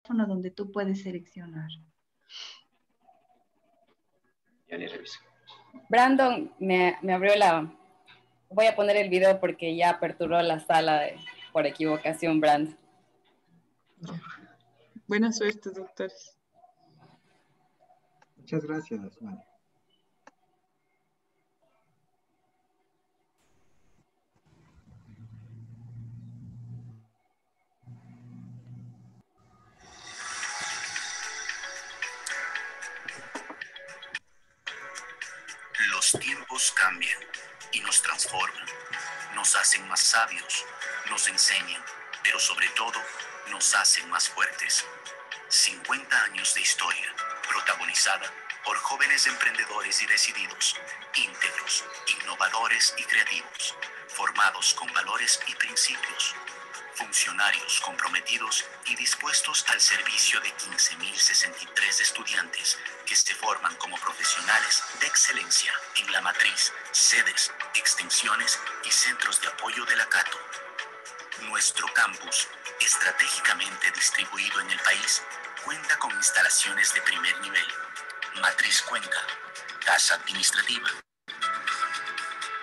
donde tú puedes seleccionar. Ya le reviso. Brandon me abrió la... Voy a poner el video porque ya aperturó la sala por equivocación, Brandon. Ya. Buena suerte, doctores. Muchas gracias, Osman. Los tiempos cambian y nos transforman, nos hacen más sabios, nos enseñan, pero sobre todo nos hacen más fuertes. 50 años de historia, protagonizada por jóvenes emprendedores y decididos, íntegros, innovadores y creativos, formados con valores y principios. Funcionarios comprometidos y dispuestos al servicio de 15.063 estudiantes que se forman como profesionales de excelencia en la matriz, sedes, extensiones y centros de apoyo de la Cato. Nuestro campus, estratégicamente distribuido en el país, cuenta con instalaciones de primer nivel, matriz Cuenca, casa administrativa,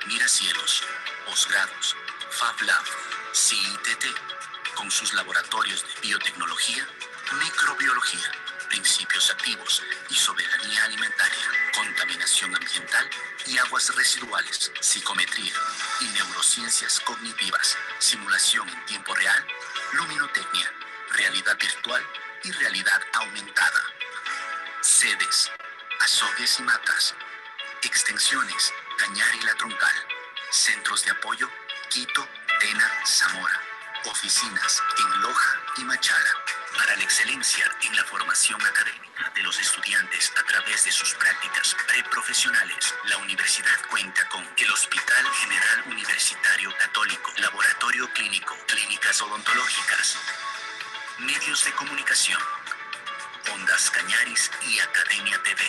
miracielos, posgrados, Fab Lab, CITT, con sus laboratorios de biotecnología, microbiología, principios activos y soberanía alimentaria, contaminación ambiental y aguas residuales, psicometría y neurociencias cognitivas, simulación en tiempo real, luminotecnia, realidad virtual y realidad aumentada. Sedes, Azogues y Matas, extensiones, Cañar y La Troncal, centros de apoyo, Quito, Tena, Zamora, oficinas en Loja y Machala. Para la excelencia en la formación académica de los estudiantes a través de sus prácticas preprofesionales, la universidad cuenta con el Hospital General Universitario Católico, Laboratorio Clínico, clínicas odontológicas, medios de comunicación, Ondas Cañaris y Academia TV.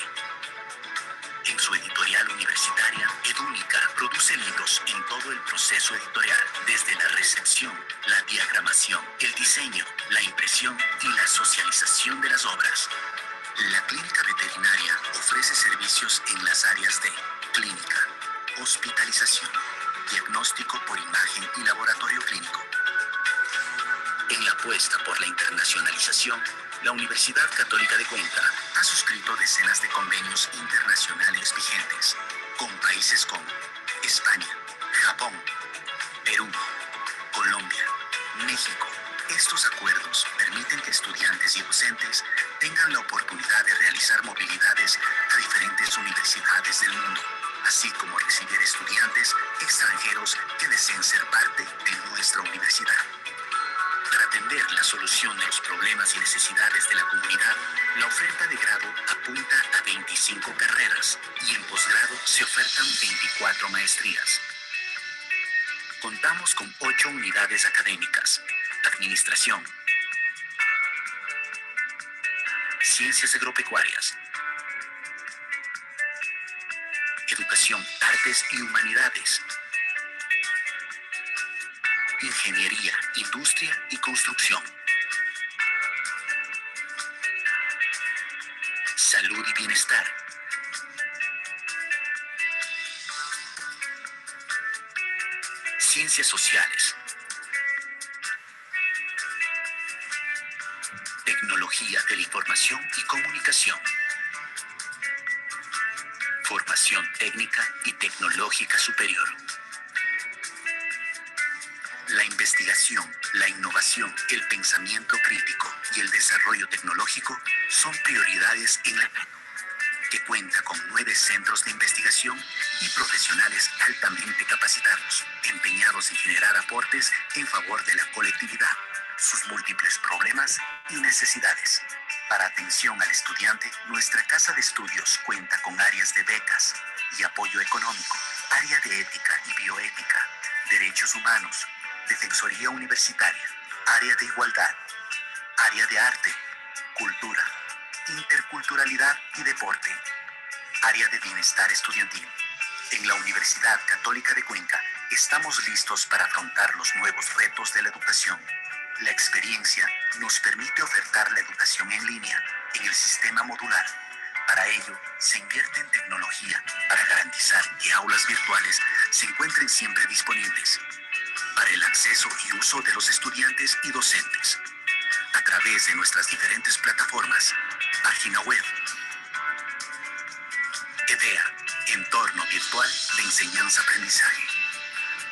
En su editorial universitaria, Edúnica produce libros en todo el proceso editorial, desde la recepción, la diagramación, el diseño, la impresión y la socialización de las obras. La clínica veterinaria ofrece servicios en las áreas de clínica, hospitalización, diagnóstico por imagen y laboratorio clínico. En la apuesta por la internacionalización, la Universidad Católica de Cuenca ha suscrito decenas de convenios internacionales vigentes con países como España, Japón, Perú, Colombia, México. Estos acuerdos permiten que estudiantes y docentes tengan la oportunidad de realizar movilidades a diferentes universidades del mundo, así como recibir estudiantes extranjeros que deseen ser parte de nuestra universidad. Para atender la solución de los problemas y necesidades de la comunidad, la oferta de grado apunta a 25 carreras y en posgrado se ofertan 24 maestrías. Contamos con 8 unidades académicas: Administración, Ciencias Agropecuarias, Educación, Artes y Humanidades, Ingeniería, Industria y Construcción, Salud y Bienestar, Ciencias Sociales, Tecnología de la Información y Comunicación, Formación Técnica y Tecnológica Superior. La investigación, la innovación, el pensamiento crítico y el desarrollo tecnológico son prioridades en la que cuenta con 9 centros de investigación y profesionales altamente capacitados, empeñados en generar aportes en favor de la colectividad, sus múltiples problemas y necesidades. Para atención al estudiante, nuestra casa de estudios cuenta con áreas de becas y apoyo económico, área de ética y bioética, derechos humanos, defensoría universitaria, área de igualdad, área de arte, cultura, interculturalidad y deporte, área de bienestar estudiantil. En la Universidad Católica de Cuenca estamos listos para afrontar los nuevos retos de la educación. La experiencia nos permite ofertar la educación en línea en el sistema modular. Para ello, se invierte en tecnología para garantizar que aulas virtuales se encuentren siempre disponibles para el acceso y uso de los estudiantes y docentes a través de nuestras diferentes plataformas, página web, EDEA, entorno virtual de enseñanza-aprendizaje,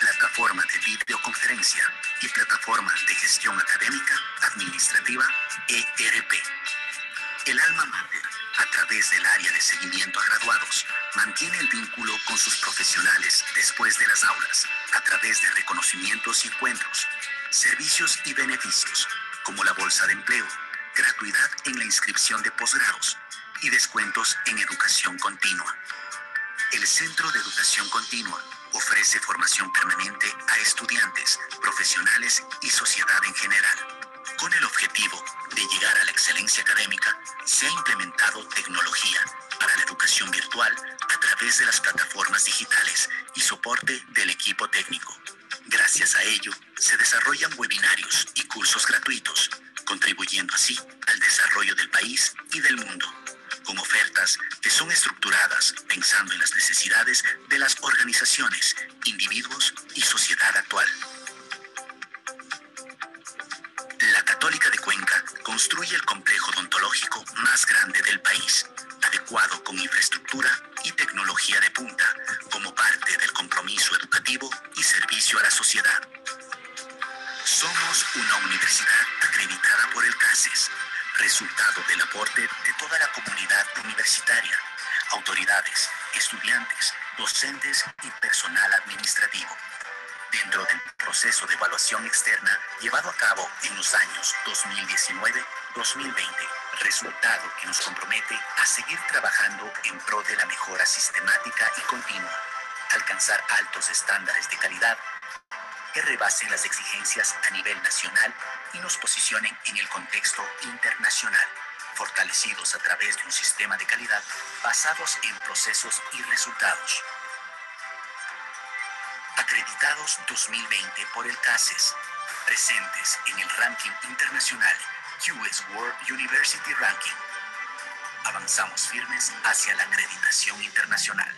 plataforma de videoconferencia y plataforma de gestión académica administrativa, ERP. El alma mater, a través del área de seguimiento a graduados, mantiene el vínculo con sus profesionales después de las aulas, a través de reconocimientos y encuentros, servicios y beneficios, como la bolsa de empleo, gratuidad en la inscripción de posgrados y descuentos en educación continua. El Centro de Educación Continua ofrece formación permanente a estudiantes, profesionales y sociedad en general. Con el objetivo de llegar a la excelencia académica, se ha implementado tecnología para la educación virtual a través de las plataformas digitales y soporte del equipo técnico. Gracias a ello, se desarrollan webinarios y cursos gratuitos, contribuyendo así al desarrollo del país y del mundo, con ofertas que son estructuradas pensando en las necesidades de las organizaciones, individuos y sociedad actual. La Católica de Cuenca construye el complejo odontológico más grande del país, adecuado con infraestructura y tecnología de punta, como parte del compromiso educativo y servicio a la sociedad. Somos una universidad acreditada por el CASES, resultado del aporte de toda la comunidad universitaria, autoridades, estudiantes, docentes y personal administrativo. Dentro del proceso de evaluación externa llevado a cabo en los años 2019-2020, resultado que nos compromete a seguir trabajando en pro de la mejora sistemática y continua, alcanzar altos estándares de calidad que rebasen las exigencias a nivel nacional y nos posicionen en el contexto internacional, fortalecidos a través de un sistema de calidad basados en procesos y resultados. Acreditados 2020 por el CASES, presentes en el ranking internacional QS World University Ranking. Avanzamos firmes hacia la acreditación internacional.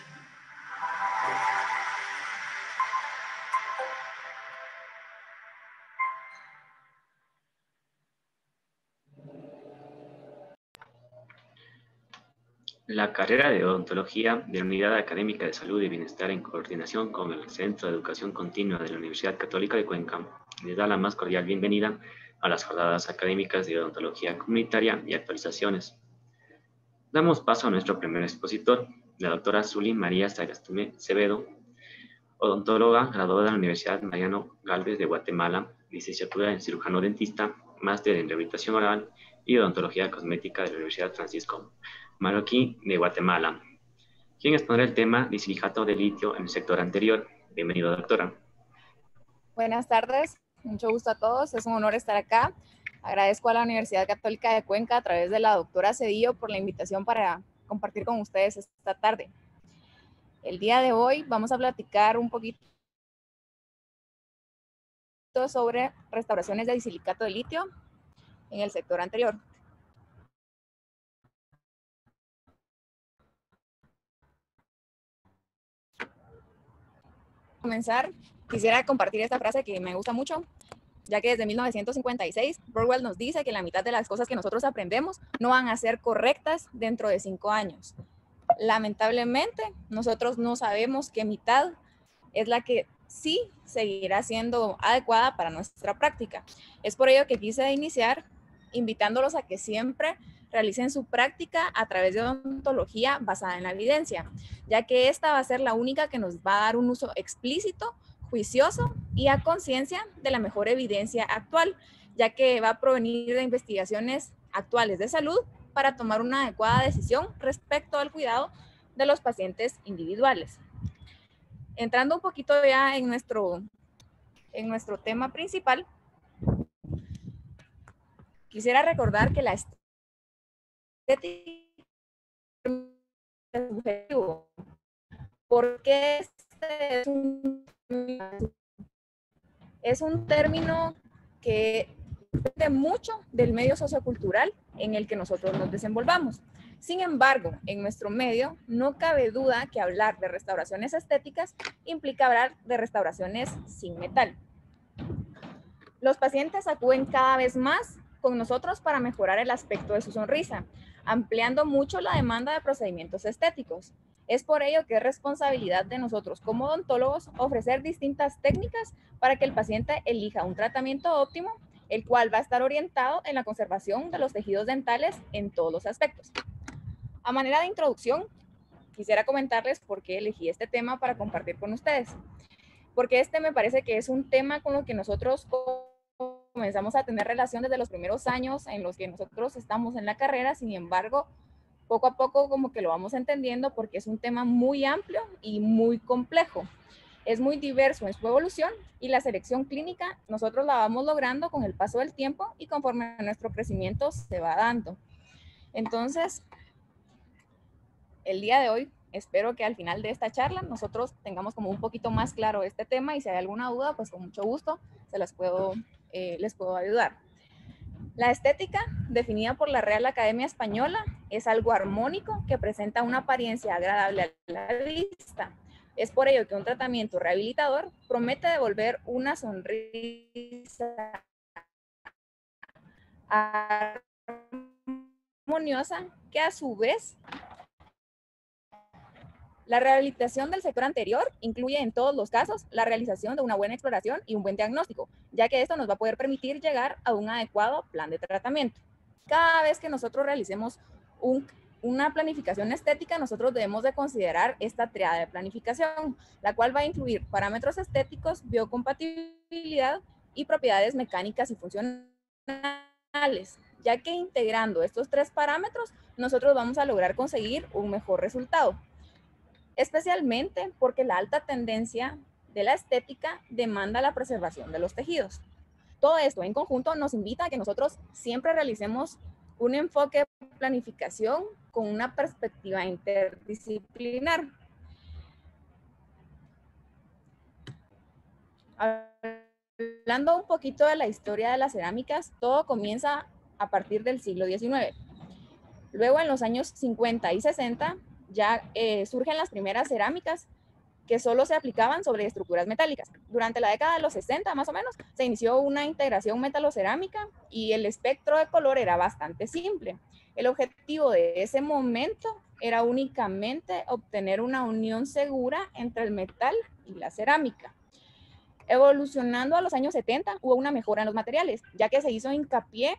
La carrera de odontología de la Unidad Académica de Salud y Bienestar, en coordinación con el Centro de Educación Continua de la Universidad Católica de Cuenca, les da la más cordial bienvenida a las jornadas académicas de odontología comunitaria y actualizaciones. Damos paso a nuestro primer expositor, la doctora Zuli María Sagastume Cebedo, odontóloga graduada de la Universidad Mariano Gálvez de Guatemala, licenciatura en cirujano dentista, máster en rehabilitación oral y odontología cosmética de la Universidad Francisco Marroquín de Guatemala, quien expondrá el tema de silicato de litio en el sector anterior. Bienvenido, doctora. Buenas tardes, mucho gusto a todos, es un honor estar acá. Agradezco a la Universidad Católica de Cuenca a través de la doctora Cedillo por la invitación para compartir con ustedes esta tarde. El día de hoy vamos a platicar un poquito sobre restauraciones de silicato de litio en el sector anterior. Comenzar, quisiera compartir esta frase que me gusta mucho, ya que desde 1956, Burwell nos dice que la mitad de las cosas que nosotros aprendemos no van a ser correctas dentro de 5 años. Lamentablemente, nosotros no sabemos qué mitad es la que sí seguirá siendo adecuada para nuestra práctica. Es por ello que quise iniciar invitándolos a que siempre realicen su práctica a través de odontología basada en la evidencia, ya que esta va a ser la única que nos va a dar un uso explícito, juicioso y a conciencia de la mejor evidencia actual, ya que va a provenir de investigaciones actuales de salud para tomar una adecuada decisión respecto al cuidado de los pacientes individuales. Entrando un poquito ya en nuestro tema principal, quisiera recordar que la estética es subjetivo. ¿Por qué este es un término que depende mucho del medio sociocultural en el que nosotros nos desenvolvamos. Sin embargo, en nuestro medio no cabe duda que hablar de restauraciones estéticas implica hablar de restauraciones sin metal. Los pacientes acuden cada vez más con nosotros para mejorar el aspecto de su sonrisa, ampliando mucho la demanda de procedimientos estéticos. Es por ello que es responsabilidad de nosotros como odontólogos ofrecer distintas técnicas para que el paciente elija un tratamiento óptimo, el cual va a estar orientado en la conservación de los tejidos dentales en todos los aspectos. A manera de introducción, quisiera comentarles por qué elegí este tema para compartir con ustedes. Porque este me parece que es un tema con lo que nosotros comenzamos a tener relación desde los primeros años en los que nosotros estamos en la carrera. Sin embargo, poco a poco como que lo vamos entendiendo porque es un tema muy amplio y muy complejo. Es muy diverso en su evolución y la selección clínica nosotros la vamos logrando con el paso del tiempo y conforme nuestro crecimiento se va dando. Entonces, el día de hoy espero que al final de esta charla nosotros tengamos como un poquito más claro este tema y si hay alguna duda, pues con mucho gusto les puedo ayudar. La estética, definida por la Real Academia Española, es algo armónico que presenta una apariencia agradable a la vista. Es por ello que un tratamiento rehabilitador promete devolver una sonrisa armoniosa que a su vez la rehabilitación del sector anterior incluye en todos los casos la realización de una buena exploración y un buen diagnóstico, ya que esto nos va a poder permitir llegar a un adecuado plan de tratamiento. Cada vez que nosotros realicemos una planificación estética, nosotros debemos de considerar esta triada de planificación, la cual va a incluir parámetros estéticos, biocompatibilidad y propiedades mecánicas y funcionales, ya que integrando estos tres parámetros, nosotros vamos a lograr conseguir un mejor resultado. Especialmente porque la alta tendencia de la estética demanda la preservación de los tejidos. Todo esto en conjunto nos invita a que nosotros siempre realicemos un enfoque de planificación con una perspectiva interdisciplinar. Hablando un poquito de la historia de las cerámicas, todo comienza a partir del siglo XIX. Luego, en los años 50 y 60, ya surgen las primeras cerámicas que solo se aplicaban sobre estructuras metálicas. Durante la década de los 60, más o menos, se inició una integración metalocerámica y el espectro de color era bastante simple. El objetivo de ese momento era únicamente obtener una unión segura entre el metal y la cerámica. Evolucionando a los años 70, hubo una mejora en los materiales, ya que se hizo hincapié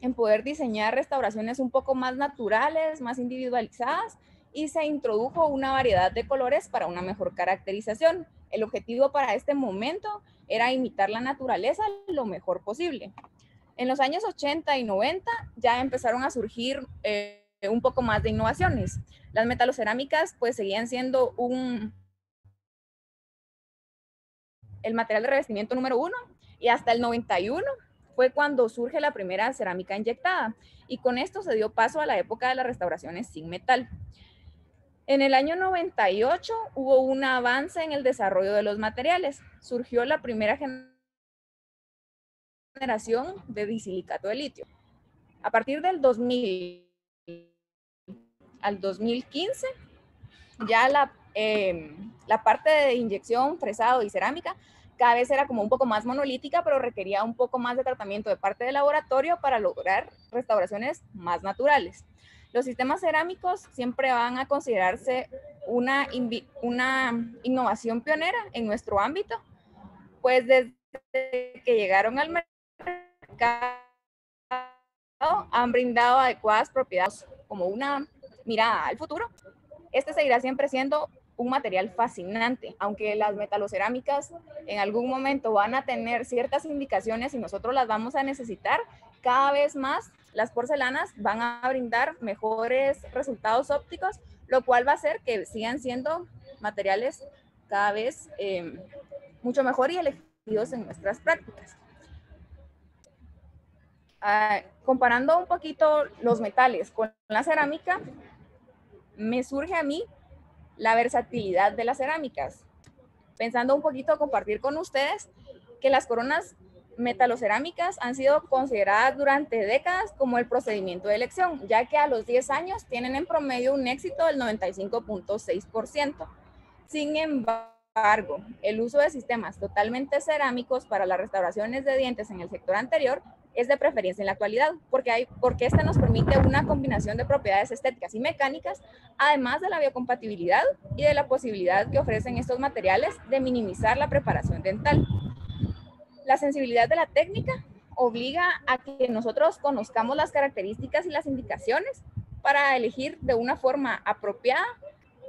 en poder diseñar restauraciones un poco más naturales, más individualizadas, y se introdujo una variedad de colores para una mejor caracterización. El objetivo para este momento era imitar la naturaleza lo mejor posible. En los años 80 y 90 ya empezaron a surgir un poco más de innovaciones. Las metalocerámicas pues seguían siendo el material de revestimiento número 1 y hasta el 91 fue cuando surge la primera cerámica inyectada y con esto se dio paso a la época de las restauraciones sin metal. En el año 98 hubo un avance en el desarrollo de los materiales. Surgió la primera generación de disilicato de litio. A partir del 2000 al 2015, ya la parte de inyección, fresado y cerámica cada vez era como un poco más monolítica, pero requería un poco más de tratamiento de parte del laboratorio para lograr restauraciones más naturales. Los sistemas cerámicos siempre van a considerarse una innovación pionera en nuestro ámbito, pues desde que llegaron al mercado han brindado adecuadas propiedades como una mirada al futuro. Este seguirá siempre siendo un material fascinante, aunque las metalocerámicas en algún momento van a tener ciertas indicaciones y nosotros las vamos a necesitar, cada vez más las porcelanas van a brindar mejores resultados ópticos, lo cual va a hacer que sigan siendo materiales cada vez mucho mejor y elegidos en nuestras prácticas. Comparando un poquito los metales con la cerámica, me surge a mí la versatilidad de las cerámicas. Pensando un poquito compartir con ustedes que las coronas metalocerámicas han sido consideradas durante décadas como el procedimiento de elección, ya que a los 10 años tienen en promedio un éxito del 95.6%. Sin embargo, el uso de sistemas totalmente cerámicos para las restauraciones de dientes en el sector anterior es de preferencia en la actualidad, porque este nos permite una combinación de propiedades estéticas y mecánicas, además de la biocompatibilidad y de la posibilidad que ofrecen estos materiales de minimizar la preparación dental. La sensibilidad de la técnica obliga a que nosotros conozcamos las características y las indicaciones para elegir de una forma apropiada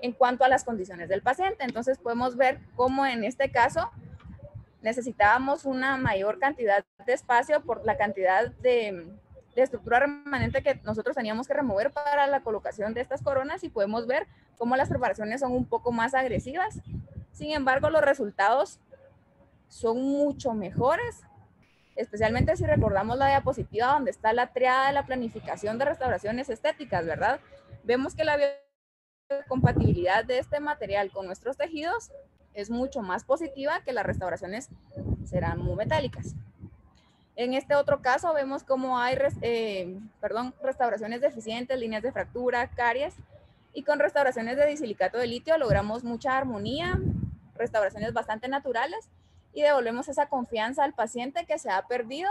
en cuanto a las condiciones del paciente. Entonces podemos ver cómo en este caso necesitábamos una mayor cantidad de espacio por la cantidad de estructura remanente que nosotros teníamos que remover para la colocación de estas coronas, y podemos ver cómo las preparaciones son un poco más agresivas. Sin embargo, los resultados son mucho mejores, especialmente si recordamos la diapositiva donde está la triada de la planificación de restauraciones estéticas, ¿verdad? Vemos que la biocompatibilidad de este material con nuestros tejidos es mucho más positiva que las restauraciones ceramometálicas. En este otro caso vemos cómo hay restauraciones deficientes, líneas de fractura, caries, y con restauraciones de disilicato de litio logramos mucha armonía, restauraciones bastante naturales, y devolvemos esa confianza al paciente que se ha perdido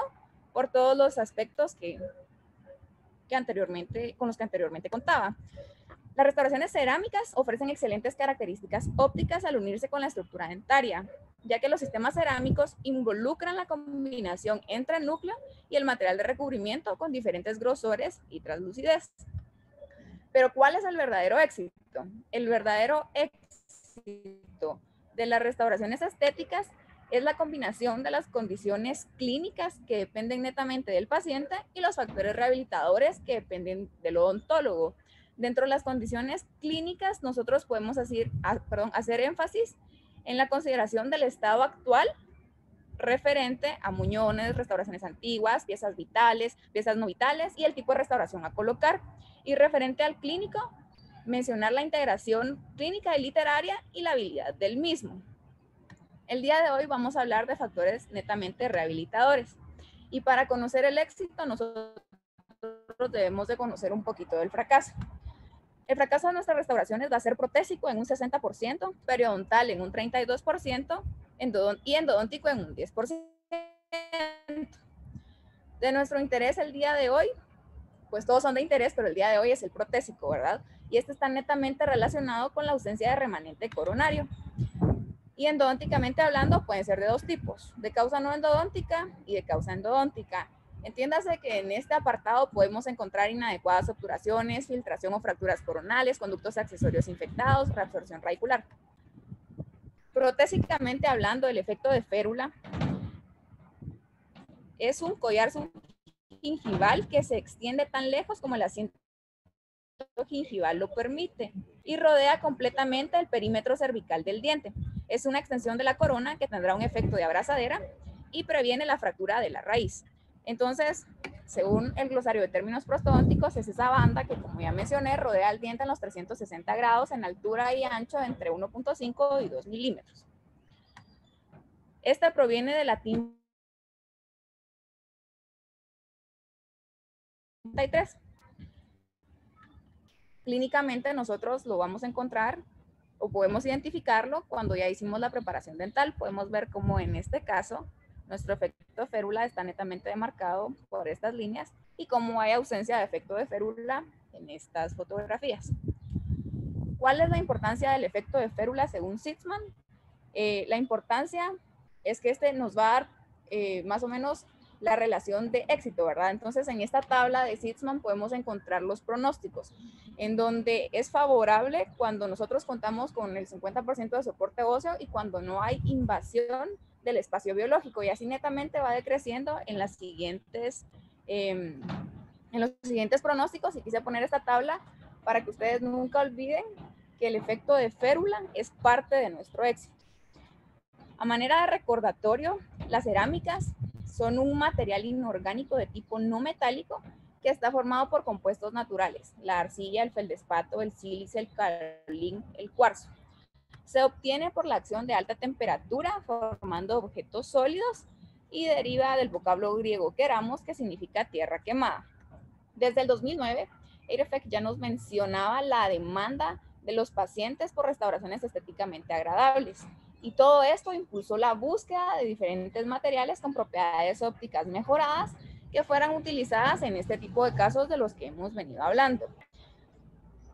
por todos los aspectos con los que anteriormente contaba. Las restauraciones cerámicas ofrecen excelentes características ópticas al unirse con la estructura dentaria, ya que los sistemas cerámicos involucran la combinación entre el núcleo y el material de recubrimiento con diferentes grosores y translucidez. Pero ¿cuál es el verdadero éxito? El verdadero éxito de las restauraciones estéticas es la combinación de las condiciones clínicas que dependen netamente del paciente y los factores rehabilitadores que dependen del odontólogo. Dentro de las condiciones clínicas, nosotros podemos hacer énfasis en la consideración del estado actual referente a muñones, restauraciones antiguas, piezas vitales, piezas no vitales y el tipo de restauración a colocar. Y referente al clínico, mencionar la integración clínica y literaria y la habilidad del mismo. El día de hoy vamos a hablar de factores netamente rehabilitadores. Y para conocer el éxito, nosotros debemos de conocer un poquito del fracaso. El fracaso de nuestras restauraciones va a ser protésico en un 60%, periodontal en un 32% y endodóntico en un 10%. De nuestro interés el día de hoy, pues todos son de interés, pero el día de hoy es el protésico, ¿verdad? Y este está netamente relacionado con la ausencia de remanente coronario. Y endodónticamente hablando, pueden ser de dos tipos, de causa no endodóntica y de causa endodóntica. Entiéndase que en este apartado podemos encontrar inadecuadas obturaciones, filtración o fracturas coronales, conductos accesorios infectados, reabsorción radicular. Protésicamente hablando, el efecto de férula es un collar gingival que se extiende tan lejos como el asiento gingival lo permite y rodea completamente el perímetro cervical del diente. Es una extensión de la corona que tendrá un efecto de abrazadera y previene la fractura de la raíz. Entonces, según el glosario de términos prostodónticos, es esa banda que, como ya mencioné, rodea el diente en los 360 grados en altura y ancho de entre 1.5 y 2 milímetros. Esta proviene del latín 33. Clínicamente nosotros lo vamos a encontrar o podemos identificarlo cuando ya hicimos la preparación dental. Podemos ver cómo en este caso nuestro efecto de férula está netamente demarcado por estas líneas y cómo hay ausencia de efecto de férula en estas fotografías. ¿Cuál es la importancia del efecto de férula según Sitzmann? La importancia es que este nos va a dar más o menos la relación de éxito, ¿verdad? Entonces, en esta tabla de Sitzmann podemos encontrar los pronósticos, en donde es favorable cuando nosotros contamos con el 50% de soporte óseo y cuando no hay invasión del espacio biológico, y así netamente va decreciendo en los siguientes pronósticos. Y quise poner esta tabla para que ustedes nunca olviden que el efecto de férula es parte de nuestro éxito. A manera de recordatorio, las cerámicas son un material inorgánico de tipo no metálico que está formado por compuestos naturales, la arcilla, el feldespato, el sílice, el caolín, el cuarzo. Se obtiene por la acción de alta temperatura formando objetos sólidos y deriva del vocablo griego queramos, que significa tierra quemada. Desde el 2009, Eirefect ya nos mencionaba la demanda de los pacientes por restauraciones estéticamente agradables. Y todo esto impulsó la búsqueda de diferentes materiales con propiedades ópticas mejoradas que fueran utilizadas en este tipo de casos de los que hemos venido hablando.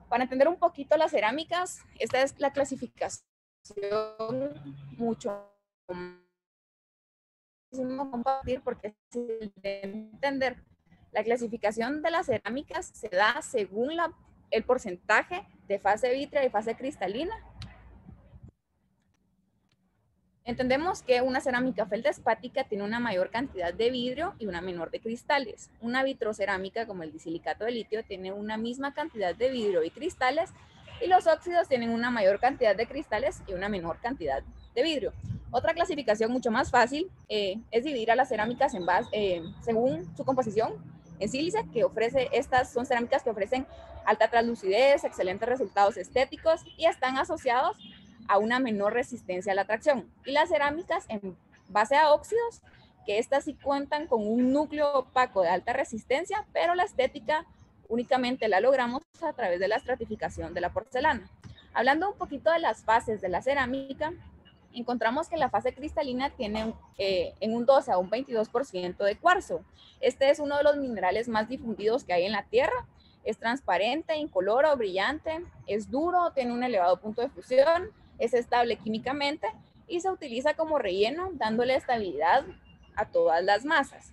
Para entender un poquito las cerámicas, esta es la clasificación mucho compartir porque es de entender. La clasificación de las cerámicas se da según el porcentaje de fase vítrea y fase cristalina. Entendemos que una cerámica feldespática tiene una mayor cantidad de vidrio y una menor de cristales. Una vitrocerámica, como el disilicato de litio, tiene una misma cantidad de vidrio y cristales, y los óxidos tienen una mayor cantidad de cristales y una menor cantidad de vidrio. Otra clasificación mucho más fácil es dividir a las cerámicas según su composición en sílice, que estas son cerámicas que ofrecen alta translucidez, excelentes resultados estéticos y están asociados a una menor resistencia a la tracción. Y las cerámicas en base a óxidos, que estas sí cuentan con un núcleo opaco de alta resistencia, pero la estética únicamente la logramos a través de la estratificación de la porcelana. Hablando un poquito de las fases de la cerámica, encontramos que la fase cristalina tiene en un 12 a un 22% de cuarzo. Este es uno de los minerales más difundidos que hay en la Tierra. Es transparente, incoloro, brillante, es duro, tiene un elevado punto de fusión, es estable químicamente y se utiliza como relleno, dándole estabilidad a todas las masas.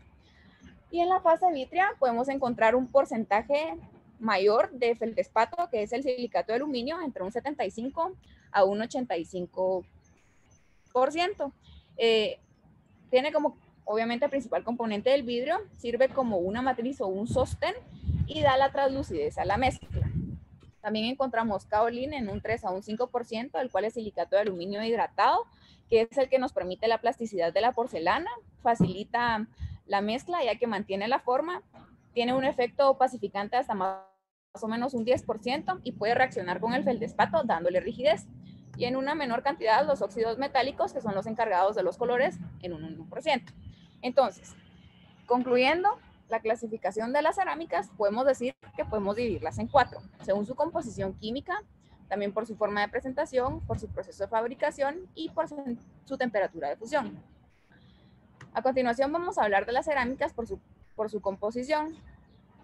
Y en la fase vítrea podemos encontrar un porcentaje mayor de feldespato, que es el silicato de aluminio, entre un 75 a un 85%. Tiene como, obviamente, principal componente del vidrio, sirve como una matriz o un sostén y da la translucidez a la mezcla. También encontramos kaolín en un 3 a un 5%, el cual es silicato de aluminio hidratado, que es el que nos permite la plasticidad de la porcelana, facilita la mezcla ya que mantiene la forma, tiene un efecto opacificante hasta más o menos un 10% y puede reaccionar con el feldespato dándole rigidez. Y en una menor cantidad los óxidos metálicos, que son los encargados de los colores, en un 1%. Entonces, concluyendo la clasificación de las cerámicas, podemos decir que podemos dividirlas en 4, según su composición química, también por su forma de presentación, por su proceso de fabricación y por su temperatura de fusión. A continuación vamos a hablar de las cerámicas por su composición,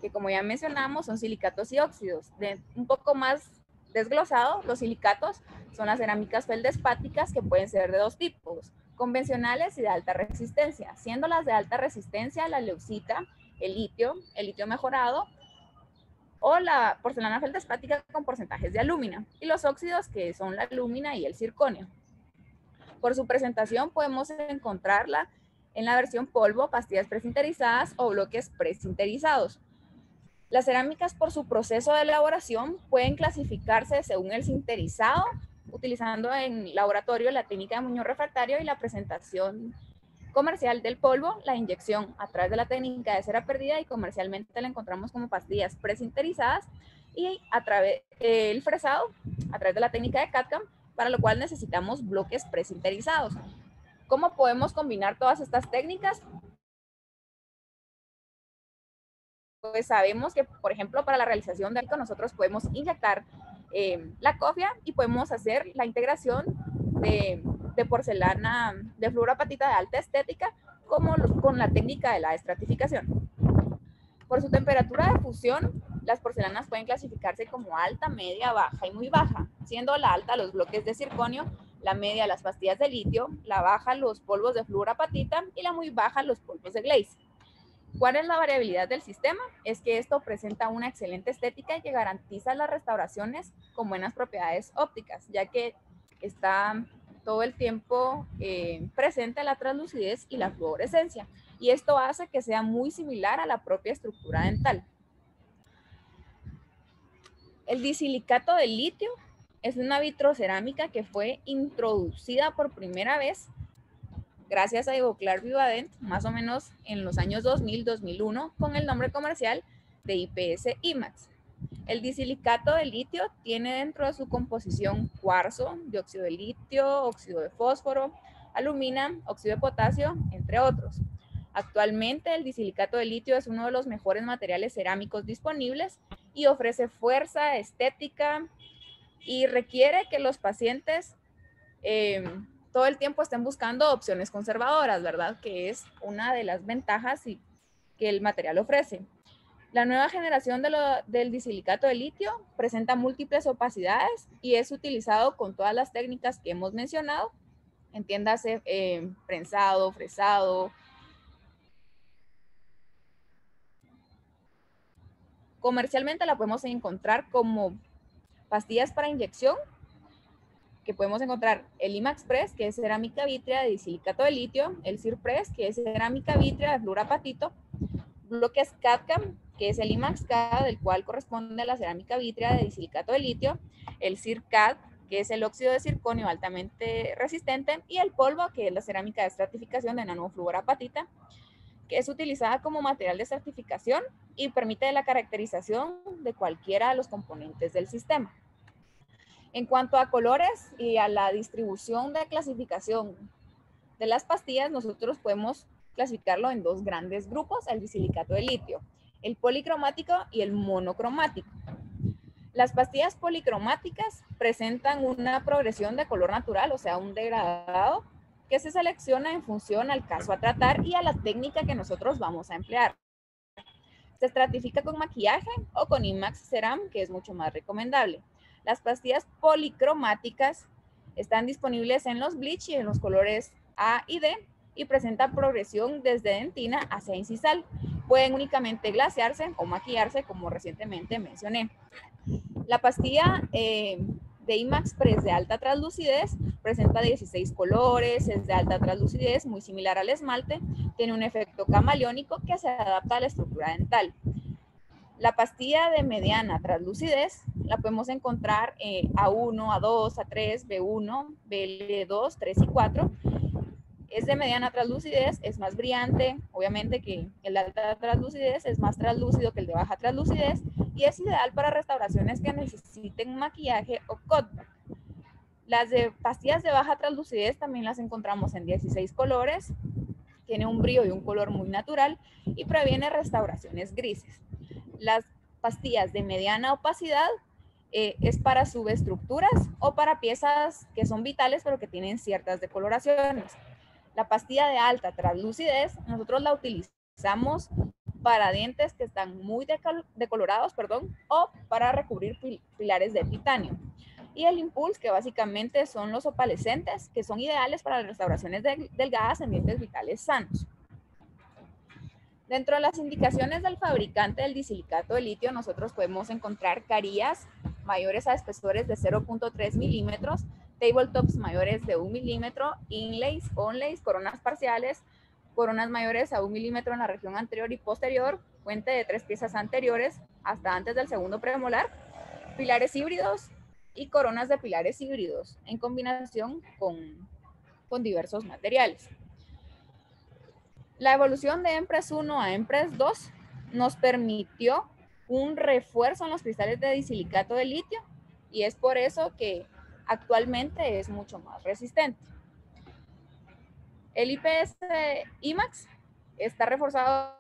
que como ya mencionamos son silicatos y óxidos. Un poco más desglosado, los silicatos son las cerámicas feldespáticas, que pueden ser de dos tipos, convencionales y de alta resistencia, siendo las de alta resistencia la leucita, el litio mejorado, o la porcelana feldespática con porcentajes de alúmina, y los óxidos, que son la alúmina y el circonio. Por su presentación podemos encontrarla en la versión polvo, pastillas presinterizadas o bloques presinterizados. Las cerámicas, por su proceso de elaboración, pueden clasificarse según el sinterizado, utilizando en laboratorio la técnica de Muñoz refractario, y la presentación comercial del polvo, la inyección a través de la técnica de cera perdida, y comercialmente la encontramos como pastillas presinterizadas, y el fresado a través de la técnica de CAD/CAM, para lo cual necesitamos bloques presinterizados. ¿Cómo podemos combinar todas estas técnicas? Pues sabemos que, por ejemplo, para la realización de algo nosotros podemos inyectar la cofia y podemos hacer la integración de porcelana de fluorapatita de alta estética con la técnica de la estratificación. Por su temperatura de fusión, las porcelanas pueden clasificarse como alta, media, baja y muy baja, siendo la alta los bloques de circonio, la media las pastillas de litio, la baja los polvos de fluorapatita y la muy baja los polvos de glaze. ¿Cuál es la variabilidad del sistema? Es que esto presenta una excelente estética y que garantiza las restauraciones con buenas propiedades ópticas, ya que está todo el tiempo presente la translucidez y la fluorescencia. Y esto hace que sea muy similar a la propia estructura dental. El disilicato de litio es una vitrocerámica que fue introducida por primera vez gracias a Ivoclar Vivadent, más o menos en los años 2000-2001, con el nombre comercial de IPS IMAX. El disilicato de litio tiene dentro de su composición cuarzo, dióxido de litio, óxido de fósforo, alumina, óxido de potasio, entre otros. Actualmente el disilicato de litio es uno de los mejores materiales cerámicos disponibles y ofrece fuerza, estética y requiere que los pacientes todo el tiempo estén buscando opciones conservadoras, ¿verdad? Que es una de las ventajas que el material ofrece. La nueva generación del disilicato de litio presenta múltiples opacidades y es utilizado con todas las técnicas que hemos mencionado, entiéndase prensado, fresado. Comercialmente la podemos encontrar como pastillas para inyección, que podemos encontrar el IMAXpress, que es cerámica vítrea de disilicato de litio, el CIRPress, que es cerámica vítrea de fluorapatito, bloques CAD-CAM, que es el IMAXCAD, del cual corresponde a la cerámica vítrea de disilicato de litio, el CIRCAD, que es el óxido de circonio altamente resistente, y el polvo, que es la cerámica de estratificación de nanofluorapatita, que es utilizada como material de certificación y permite la caracterización de cualquiera de los componentes del sistema. En cuanto a colores y a la distribución de clasificación de las pastillas, nosotros podemos clasificarlo en dos grandes grupos, el disilicato de litio, el policromático y el monocromático. Las pastillas policromáticas presentan una progresión de color natural, o sea, un degradado, que se selecciona en función al caso a tratar y a la técnica que nosotros vamos a emplear. Se estratifica con maquillaje o con IMAX Ceram, que es mucho más recomendable. Las pastillas policromáticas están disponibles en los bleach y en los colores A y D y presentan progresión desde dentina hacia incisal. Pueden únicamente glasearse o maquillarse, como recientemente mencioné. La pastilla de IMAXpress de alta translucidez presenta 16 colores, es de alta translucidez, muy similar al esmalte, tiene un efecto camaleónico que se adapta a la estructura dental. La pastilla de mediana translucidez la podemos encontrar A1, A2, A3, B1, BL2, 3 y 4. Es de mediana translucidez, es más brillante, obviamente que el de alta translucidez es más translúcido que el de baja translucidez y es ideal para restauraciones que necesiten maquillaje o cutback. Las de pastillas de baja translucidez también las encontramos en 16 colores, tiene un brillo y un color muy natural y previene restauraciones grises. Las pastillas de mediana opacidad es para subestructuras o para piezas que son vitales pero que tienen ciertas decoloraciones. La pastilla de alta translucidez nosotros la utilizamos para dientes que están muy decolorados, o para recubrir pilares de titanio. Y el Impulse, que básicamente son los opalescentes, que son ideales para las restauraciones delgadas en dientes vitales sanos. Dentro de las indicaciones del fabricante del disilicato de litio, nosotros podemos encontrar carillas mayores a espesores de 0.3 milímetros, tabletops mayores de 1 milímetro, inlays, onlays, coronas parciales, coronas mayores a 1 milímetro en la región anterior y posterior, puente de 3 piezas anteriores hasta antes del segundo premolar, pilares híbridos y coronas de pilares híbridos en combinación con diversos materiales. La evolución de Empress 1 a Empress 2 nos permitió un refuerzo en los cristales de disilicato de litio y es por eso que actualmente es mucho más resistente. El IPS IMAX está reforzado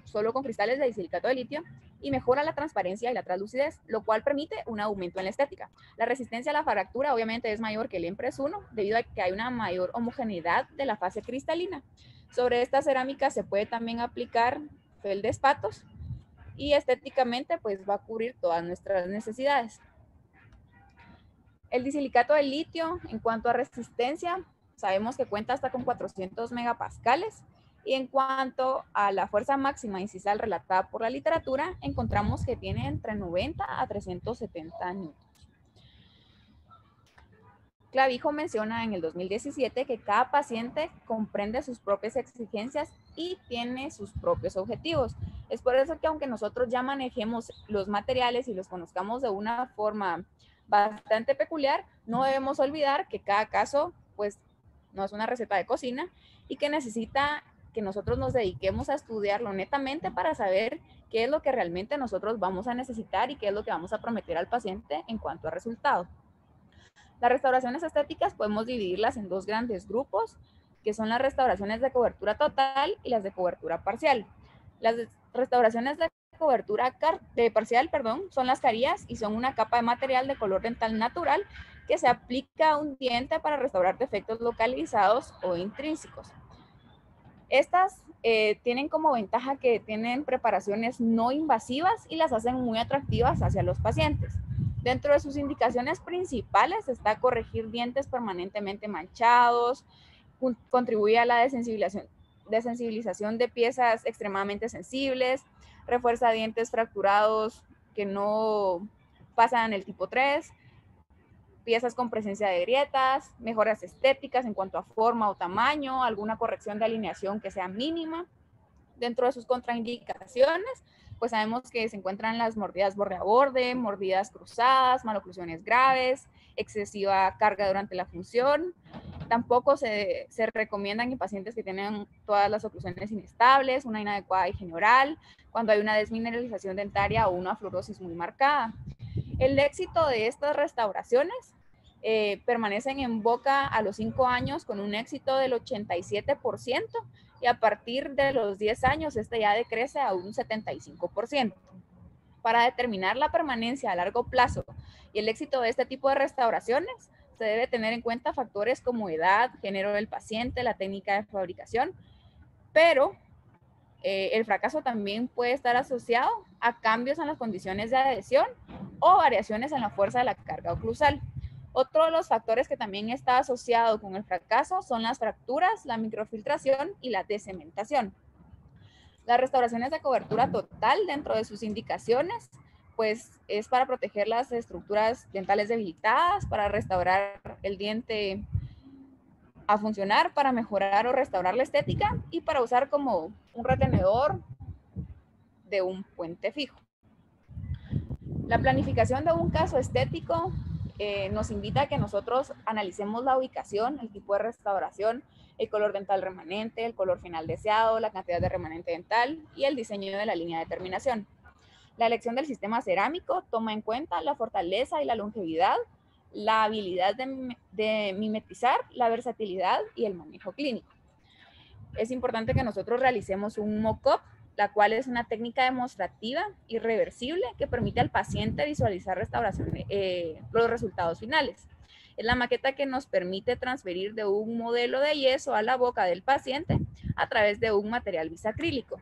solo con cristales de disilicato de litio y mejora la transparencia y la translucidez, lo cual permite un aumento en la estética. La resistencia a la fractura obviamente es mayor que el Empress 1 debido a que hay una mayor homogeneidad de la fase cristalina. Sobre esta cerámica se puede también aplicar feldespatos y estéticamente pues va a cubrir todas nuestras necesidades. El disilicato de litio en cuanto a resistencia sabemos que cuenta hasta con 400 megapascales. Y en cuanto a la fuerza máxima incisal relatada por la literatura, encontramos que tiene entre 90 a 370 newtons. Clavijo menciona en el 2017 que cada paciente comprende sus propias exigencias y tiene sus propios objetivos. Es por eso que aunque nosotros ya manejemos los materiales y los conozcamos de una forma bastante peculiar, no debemos olvidar que cada caso pues no es una receta de cocina y que necesita que nosotros nos dediquemos a estudiarlo netamente para saber qué es lo que realmente nosotros vamos a necesitar y qué es lo que vamos a prometer al paciente en cuanto a resultado. Las restauraciones estéticas podemos dividirlas en dos grandes grupos, que son las restauraciones de cobertura total y las de cobertura parcial. Las restauraciones de cobertura parcial, son las carillas y son una capa de material de color dental natural que se aplica a un diente para restaurar defectos localizados o intrínsecos. Estas tienen como ventaja que tienen preparaciones no invasivas y las hacen muy atractivas hacia los pacientes. Dentro de sus indicaciones principales está corregir dientes permanentemente manchados, contribuye a la desensibilización de piezas extremadamente sensibles, refuerza dientes fracturados que no pasan el tipo 3, piezas con presencia de grietas, mejoras estéticas en cuanto a forma o tamaño, alguna corrección de alineación que sea mínima. Dentro de sus contraindicaciones, pues sabemos que se encuentran las mordidas borde a borde, mordidas cruzadas, maloclusiones graves, excesiva carga durante la función. Tampoco se recomiendan en pacientes que tienen todas las oclusiones inestables, una inadecuada higiene oral, cuando hay una desmineralización dentaria o una fluorosis muy marcada. El éxito de estas restauraciones permanecen en boca a los 5 años con un éxito del 87% y a partir de los 10 años este ya decrece a un 75%. Para determinar la permanencia a largo plazo y el éxito de este tipo de restauraciones, se debe tener en cuenta factores como edad, género del paciente, la técnica de fabricación, pero el fracaso también puede estar asociado a cambios en las condiciones de adhesión o variaciones en la fuerza de la carga oclusal. Otro de los factores que también está asociado con el fracaso son las fracturas, la microfiltración y la decementación. Las restauraciones de cobertura total dentro de sus indicaciones, pues es para proteger las estructuras dentales debilitadas, para restaurar el diente a funcionar, para mejorar o restaurar la estética y para usar como un retenedor de un puente fijo. La planificación de un caso estético nos invita a que nosotros analicemos la ubicación, el tipo de restauración, el color dental remanente, el color final deseado, la cantidad de remanente dental y el diseño de la línea de terminación. La elección del sistema cerámico toma en cuenta la fortaleza y la longevidad, la habilidad de mimetizar, la versatilidad y el manejo clínico. Es importante que nosotros realicemos un mock-up, la cual es una técnica demostrativa y reversible que permite al paciente visualizar los resultados finales. Es la maqueta que nos permite transferir de un modelo de yeso a la boca del paciente a través de un material bisacrílico.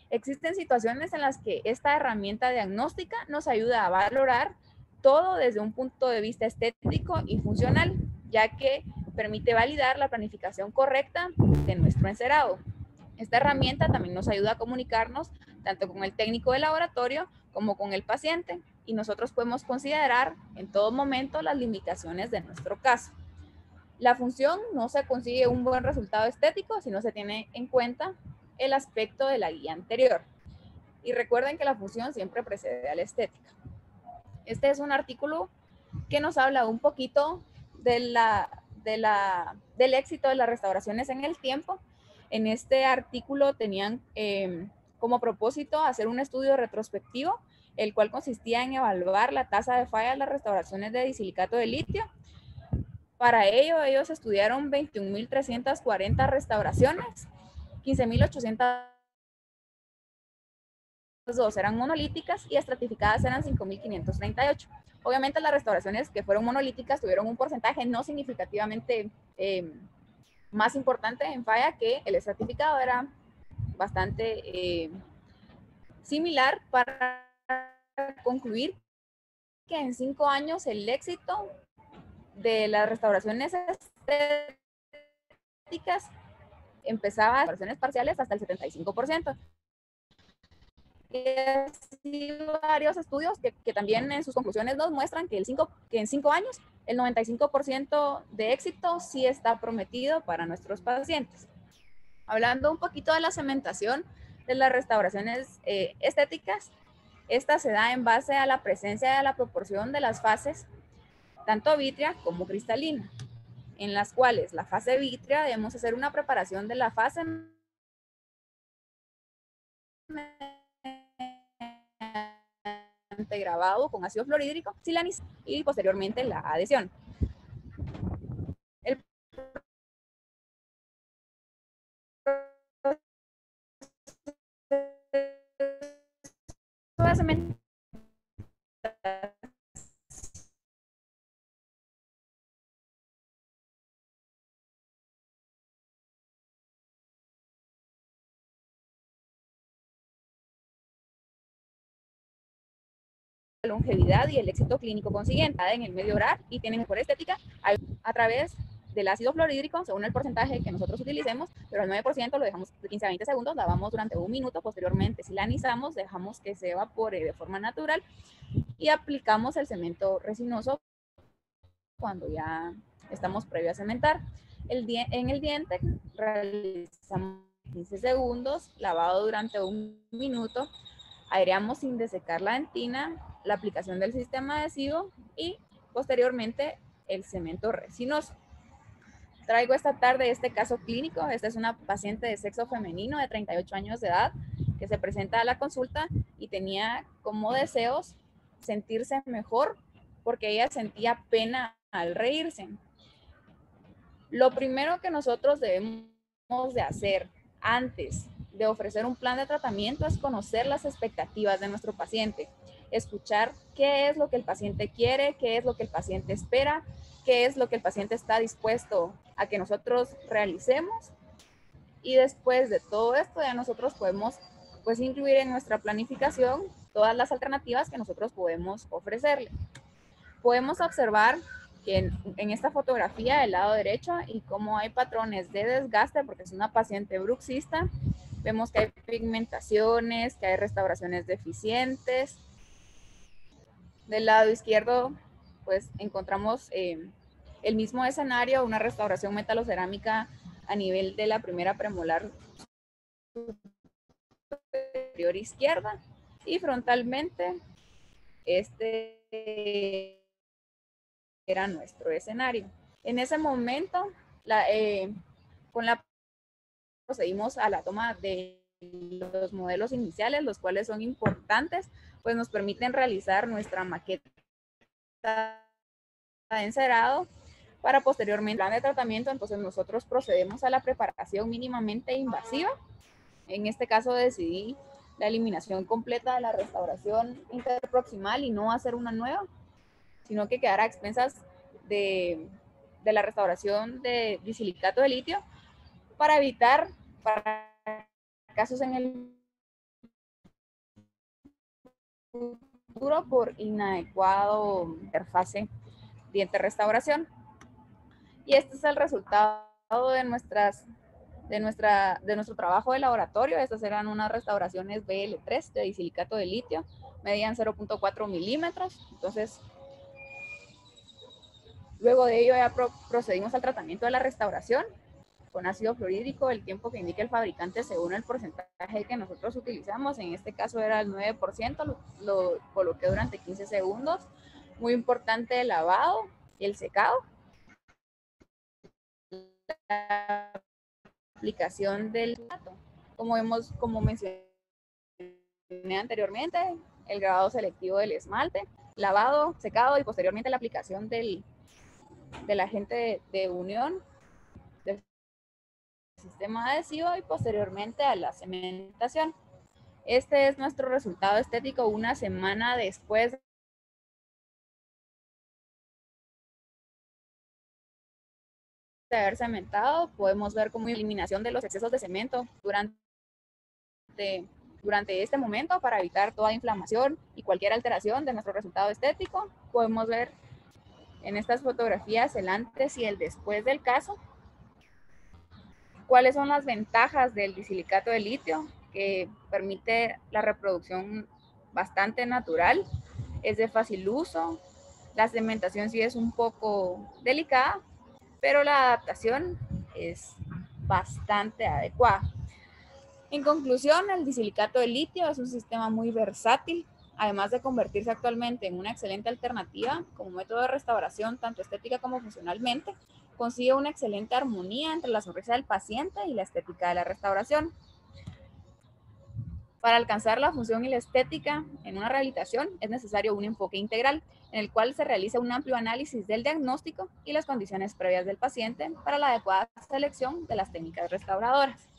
Existen situaciones en las que esta herramienta diagnóstica nos ayuda a valorar todo desde un punto de vista estético y funcional, ya que permite validar la planificación correcta de nuestro encerado. Esta herramienta también nos ayuda a comunicarnos tanto con el técnico de laboratorio como con el paciente y nosotros podemos considerar en todo momento las limitaciones de nuestro caso. La función no se consigue un buen resultado estético si no se tiene en cuenta el aspecto de la guía anterior. Y recuerden que la función siempre precede a la estética. Este es un artículo que nos habla un poquito del éxito de las restauraciones en el tiempo. En este artículo tenían como propósito hacer un estudio retrospectivo, el cual consistía en evaluar la tasa de falla de las restauraciones de disilicato de litio. Para ello, ellos estudiaron 21.340 restauraciones, 15.802 eran monolíticas y estratificadas eran 5.538. Obviamente las restauraciones que fueron monolíticas tuvieron un porcentaje no significativamente más importante en falla que el estratificado, era bastante similar para concluir que en 5 años el éxito de las restauraciones estéticas empezaba a restauraciones parciales hasta el 75%. Y varios estudios que también en sus conclusiones nos muestran que en 5 años el 95% de éxito sí está prometido para nuestros pacientes. Hablando un poquito de la cementación de las restauraciones estéticas, esta se da en base a la presencia de la proporción de las fases, tanto vítrea como cristalina, en las cuales la fase vítrea debemos hacer una preparación de la fase grabado con ácido fluorhídrico y posteriormente la adhesión. cementación la longevidad y el éxito clínico consiguiente en el medio oral y tiene mejor estética a través del ácido fluorhídrico, según el porcentaje que nosotros utilicemos, pero el 9% lo dejamos de 15 a 20 segundos, lavamos durante 1 minuto, posteriormente silanizamos, dejamos que se evapore de forma natural y aplicamos el cemento resinoso cuando ya estamos previo a cementar. En el diente realizamos 15 segundos, lavado durante 1 minuto, aireamos sin desecar la dentina, la aplicación del sistema adhesivo y posteriormente el cemento resinoso. Traigo esta tarde este caso clínico. Esta es una paciente de sexo femenino de 38 años de edad que se presenta a la consulta y tenía como deseos sentirse mejor porque ella sentía pena al reírse. Lo primero que nosotros debemos de hacer antes de ofrecer un plan de tratamiento es conocer las expectativas de nuestro paciente, escuchar qué es lo que el paciente quiere, qué es lo que el paciente espera, qué es lo que el paciente está dispuesto a que nosotros realicemos, y después de todo esto ya nosotros podemos pues incluir en nuestra planificación todas las alternativas que nosotros podemos ofrecerle. Podemos observar que en esta fotografía del lado derecho y cómo hay patrones de desgaste porque es una paciente bruxista. Vemos que hay pigmentaciones, que hay restauraciones deficientes. Del lado izquierdo pues encontramos el mismo escenario, una restauración metalocerámica a nivel de la primera premolar superior izquierda y frontalmente este era nuestro escenario. En ese momento procedimos a la toma de los modelos iniciales, los cuales son importantes, pues nos permiten realizar nuestra maqueta de encerado para posteriormente plan de tratamiento. Entonces nosotros procedemos a la preparación mínimamente invasiva. En este caso decidí la eliminación completa de la restauración interproximal y no hacer una nueva, sino que quedara a expensas de la restauración de disilicato de litio para evitar casos en el futuro por inadecuado interfase diente-restauración. Y este es el resultado de nuestro trabajo de laboratorio. Estas eran unas restauraciones BL3 de disilicato de litio, medían 0.4 milímetros. Entonces, luego de ello ya procedimos al tratamiento de la restauración con ácido fluorhídrico, el tiempo que indique el fabricante según el porcentaje que nosotros utilizamos. En este caso era el 9%, lo coloqué durante 15 segundos. Muy importante el lavado y el secado. La aplicación del dato, como mencioné anteriormente, el grabado selectivo del esmalte, lavado, secado y posteriormente la aplicación del agente de unión del sistema adhesivo y posteriormente a la cementación. Este es nuestro resultado estético una semana después de haber cementado. Podemos ver como eliminación de los excesos de cemento durante este momento para evitar toda inflamación y cualquier alteración de nuestro resultado estético. Podemos ver en estas fotografías el antes y el después del caso. ¿Cuáles son las ventajas del disilicato de litio? Que permite la reproducción bastante natural, es de fácil uso, la cementación sí es un poco delicada, pero la adaptación es bastante adecuada. En conclusión, el disilicato de litio es un sistema muy versátil, además de convertirse actualmente en una excelente alternativa como método de restauración, tanto estética como funcionalmente, consigue una excelente armonía entre la sonrisa del paciente y la estética de la restauración. Para alcanzar la función y la estética en una rehabilitación es necesario un enfoque integral, en el cual se realiza un amplio análisis del diagnóstico y las condiciones previas del paciente para la adecuada selección de las técnicas restauradoras.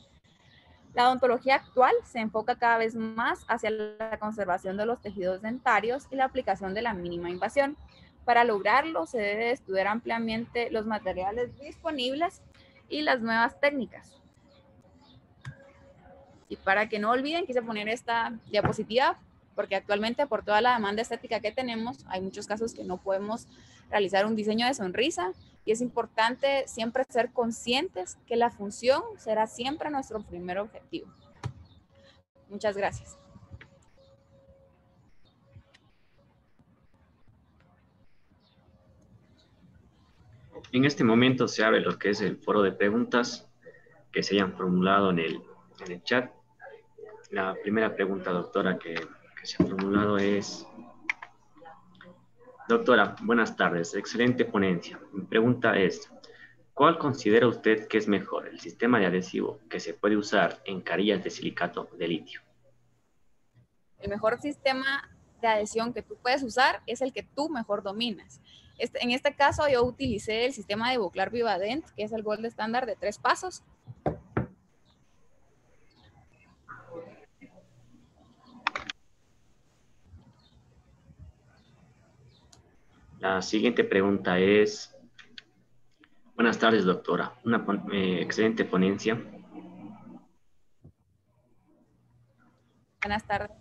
La odontología actual se enfoca cada vez más hacia la conservación de los tejidos dentarios y la aplicación de la mínima invasión. Para lograrlo, se debe estudiar ampliamente los materiales disponibles y las nuevas técnicas. Y para que no olviden, quise poner esta diapositiva porque actualmente por toda la demanda estética que tenemos, hay muchos casos que no podemos realizar un diseño de sonrisa y es importante siempre ser conscientes que la función será siempre nuestro primer objetivo. Muchas gracias. En este momento se abre lo que es el foro de preguntas que se hayan formulado en el chat. La primera pregunta, doctora, que se ha formulado es: doctora, buenas tardes, excelente ponencia. Mi pregunta es: ¿cuál considera usted que es mejor, el sistema de adhesivo que se puede usar en carillas de silicato de litio? El mejor sistema de adhesión que tú puedes usar es el que tú mejor dominas. En este caso yo utilicé el sistema de Buclar Vivadent, que es el gold estándar de 3 pasos. La siguiente pregunta es: buenas tardes, doctora. Una excelente ponencia. Buenas tardes.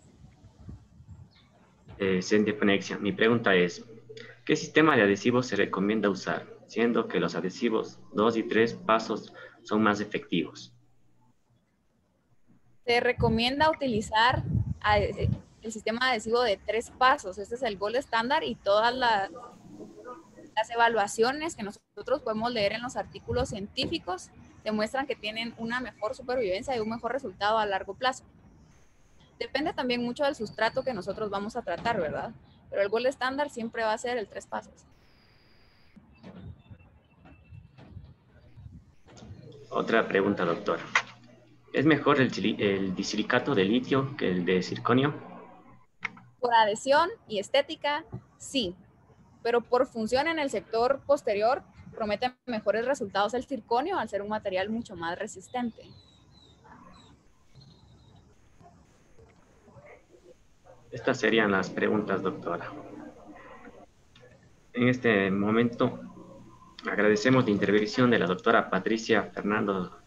Excelente ponencia. Mi pregunta es: ¿qué sistema de adhesivos se recomienda usar, siendo que los adhesivos 2 y 3 pasos son más efectivos? Se recomienda utilizar el sistema adhesivo de 3 pasos. Este es el gold estándar y todas las evaluaciones que nosotros podemos leer en los artículos científicos demuestran que tienen una mejor supervivencia y un mejor resultado a largo plazo. Depende también mucho del sustrato que nosotros vamos a tratar, ¿verdad? Pero el gold estándar siempre va a ser el 3 pasos. Otra pregunta, doctora. ¿Es mejor el disilicato de litio que el de circonio? Por adhesión y estética, sí. Pero por función en el sector posterior, promete mejores resultados el circonio al ser un material mucho más resistente. Estas serían las preguntas, doctora. En este momento agradecemos la intervención de la doctora Patricia Fernando.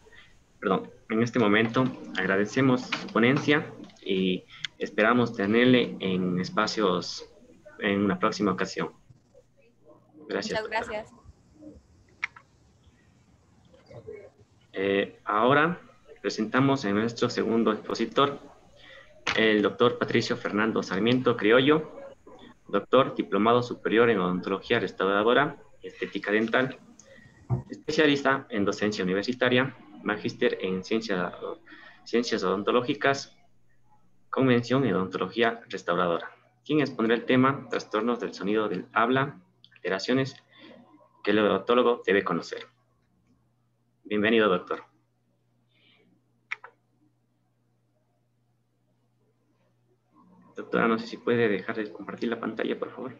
En este momento agradecemos su ponencia y esperamos tenerle en espacios en una próxima ocasión. Gracias. Muchas gracias. Ahora presentamos a nuestro segundo expositor, el doctor Patricio Fernando Sarmiento Criollo, doctor diplomado superior en odontología restauradora y estética dental, especialista en docencia universitaria, magíster en ciencias odontológicas, con mención en odontología restauradora, quien expondrá el tema trastornos del sonido del habla, alteraciones que el odontólogo debe conocer. Bienvenido, doctor. Doctora, no sé si puede dejar de compartir la pantalla, por favor.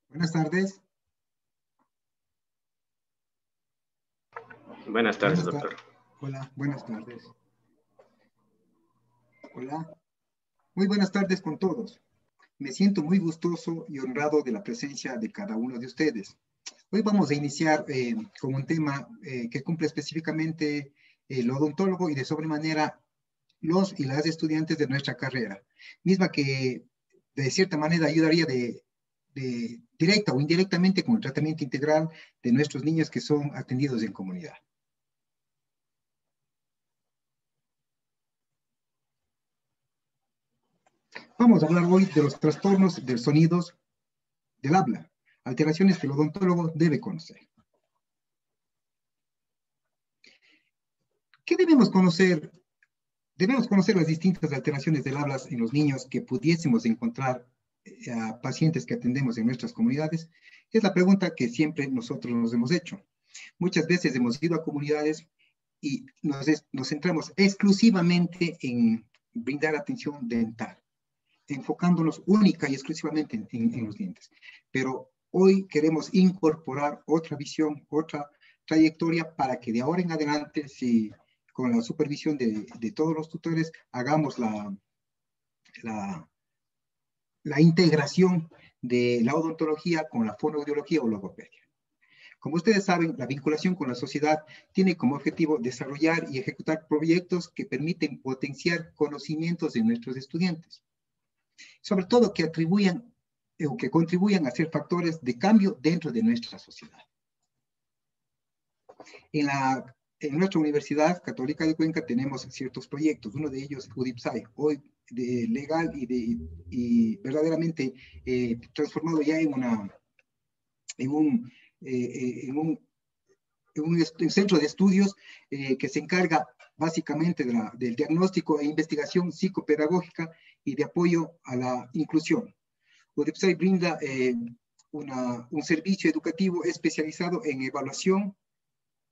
Buenas tardes. Buenas tardes, doctor. Hola, buenas tardes. Hola. Muy buenas tardes con todos. Me siento muy gustoso y honrado de la presencia de cada uno de ustedes. Hoy vamos a iniciar con un tema que cumple específicamente el odontólogo y de sobremanera los y las estudiantes de nuestra carrera, misma que de cierta manera ayudaría directa o indirectamente con el tratamiento integral de nuestros niños que son atendidos en comunidad. Vamos a hablar hoy de los trastornos de sonidos del habla, alteraciones que el odontólogo debe conocer. ¿Qué debemos conocer Debemos conocer las distintas alteraciones del habla en los niños que pudiésemos encontrar a pacientes que atendemos en nuestras comunidades. Es la pregunta que siempre nosotros nos hemos hecho. Muchas veces hemos ido a comunidades y nos centramos exclusivamente en brindar atención dental, enfocándonos única y exclusivamente en los dientes. Pero hoy queremos incorporar otra visión, otra trayectoria para que de ahora en adelante, si con la supervisión de todos los tutores, hagamos la integración de la odontología con la fonoaudiología o logopedia. Como ustedes saben, la vinculación con la sociedad tiene como objetivo desarrollar y ejecutar proyectos que permiten potenciar conocimientos de nuestros estudiantes, sobre todo que atribuyan o que contribuyan a ser factores de cambio dentro de nuestra sociedad. En nuestra Universidad Católica de Cuenca tenemos ciertos proyectos, uno de ellos UDIPSAI, hoy legal y verdaderamente transformado ya en un centro de estudios que se encarga básicamente del diagnóstico e investigación psicopedagógica y de apoyo a la inclusión. UDIPSAI brinda un servicio educativo especializado en evaluación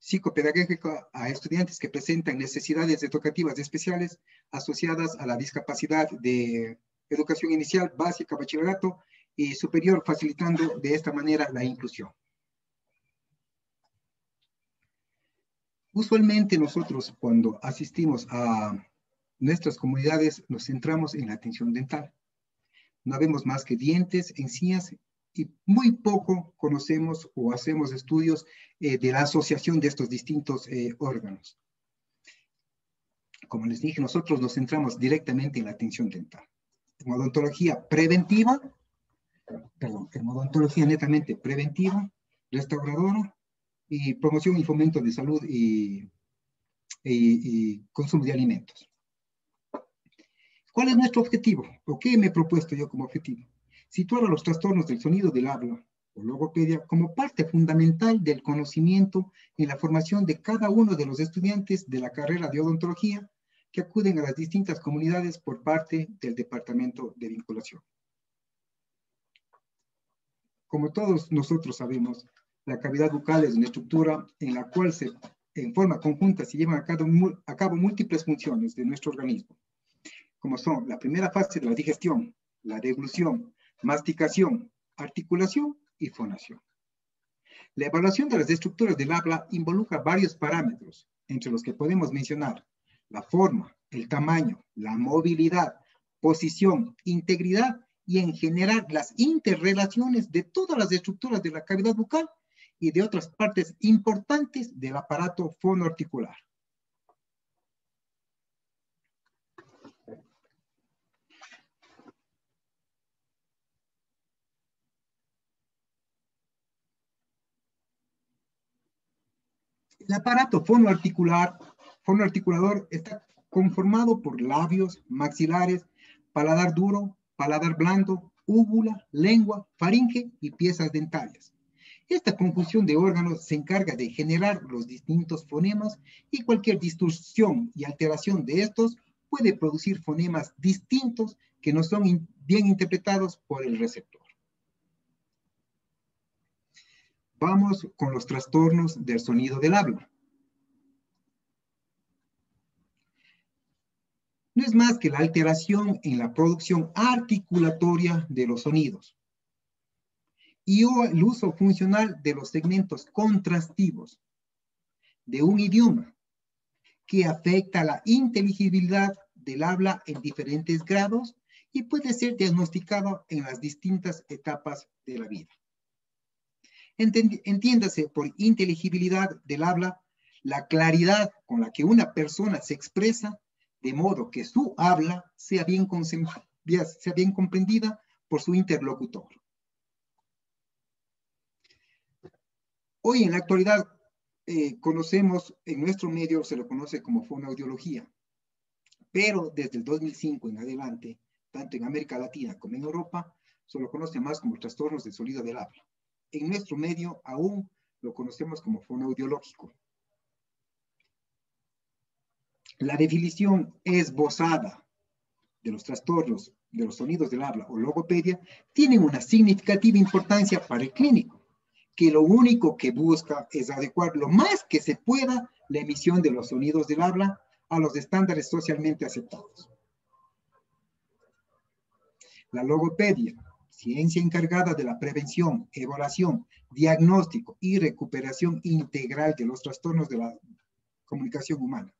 psicopedagógica a estudiantes que presentan necesidades educativas especiales asociadas a la discapacidad de educación inicial, básica, bachillerato y superior, facilitando de esta manera la inclusión. Usualmente nosotros cuando asistimos a nuestras comunidades nos centramos en la atención dental. No vemos más que dientes, encías y muy poco conocemos o hacemos estudios de la asociación de estos distintos órganos. Como les dije, nosotros nos centramos directamente en la atención dental. En odontología preventiva, en odontología netamente preventiva, restauradora y promoción y fomento de salud y consumo de alimentos. ¿Cuál es nuestro objetivo? ¿O qué me he propuesto yo como objetivo? Situar a los trastornos del sonido del habla o logopedia como parte fundamental del conocimiento en la formación de cada uno de los estudiantes de la carrera de odontología que acuden a las distintas comunidades por parte del Departamento de Vinculación. Como todos nosotros sabemos, la cavidad bucal es una estructura en la cual en forma conjunta se llevan a cabo múltiples funciones de nuestro organismo, como son la primera fase de la digestión, la deglución, masticación, articulación y fonación. La evaluación de las estructuras del habla involucra varios parámetros, entre los que podemos mencionar la forma, el tamaño, la movilidad, posición, integridad y en general las interrelaciones de todas las estructuras de la cavidad bucal y de otras partes importantes del aparato fonoarticular. El aparato fonoarticulador está conformado por labios, maxilares, paladar duro, paladar blando, úvula, lengua, faringe y piezas dentarias. Esta conjunción de órganos se encarga de generar los distintos fonemas y cualquier distorsión y alteración de estos puede producir fonemas distintos que no son bien interpretados por el receptor. Vamos con los trastornos del sonido del habla. No es más que la alteración en la producción articulatoria de los sonidos y el uso funcional de los segmentos contrastivos de un idioma que afecta la inteligibilidad del habla en diferentes grados y puede ser diagnosticado en las distintas etapas de la vida. Entiéndase por inteligibilidad del habla la claridad con la que una persona se expresa de modo que su habla sea bien comprendida por su interlocutor. Hoy en la actualidad conocemos, en nuestro medio se lo conoce como fonoaudiología, pero desde el 2005 en adelante, tanto en América Latina como en Europa, se lo conoce más como trastornos del sonido del habla. En nuestro medio aún lo conocemos como fonoaudiológico. La definición esbozada de los trastornos de los sonidos del habla o logopedia tienen una significativa importancia para el clínico, que lo único que busca es adecuar lo más que se pueda la emisión de los sonidos del habla a los estándares socialmente aceptados. La logopedia, ciencia encargada de la prevención, evaluación, diagnóstico y recuperación integral de los trastornos de la comunicación humana.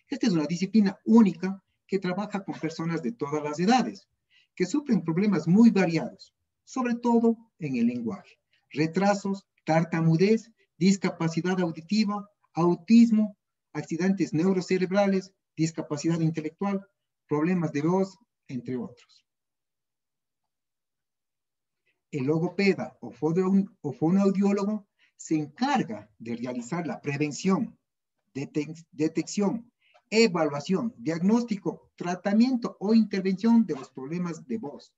Esta es una disciplina única que trabaja con personas de todas las edades, que sufren problemas muy variados, sobre todo en el lenguaje, retrasos, tartamudez, discapacidad auditiva, autismo, accidentes neurocerebrales, discapacidad intelectual, problemas de voz, entre otros. El logopeda o fonoaudiólogo se encarga de realizar la prevención, detección, evaluación, diagnóstico, tratamiento o intervención de los problemas de voz,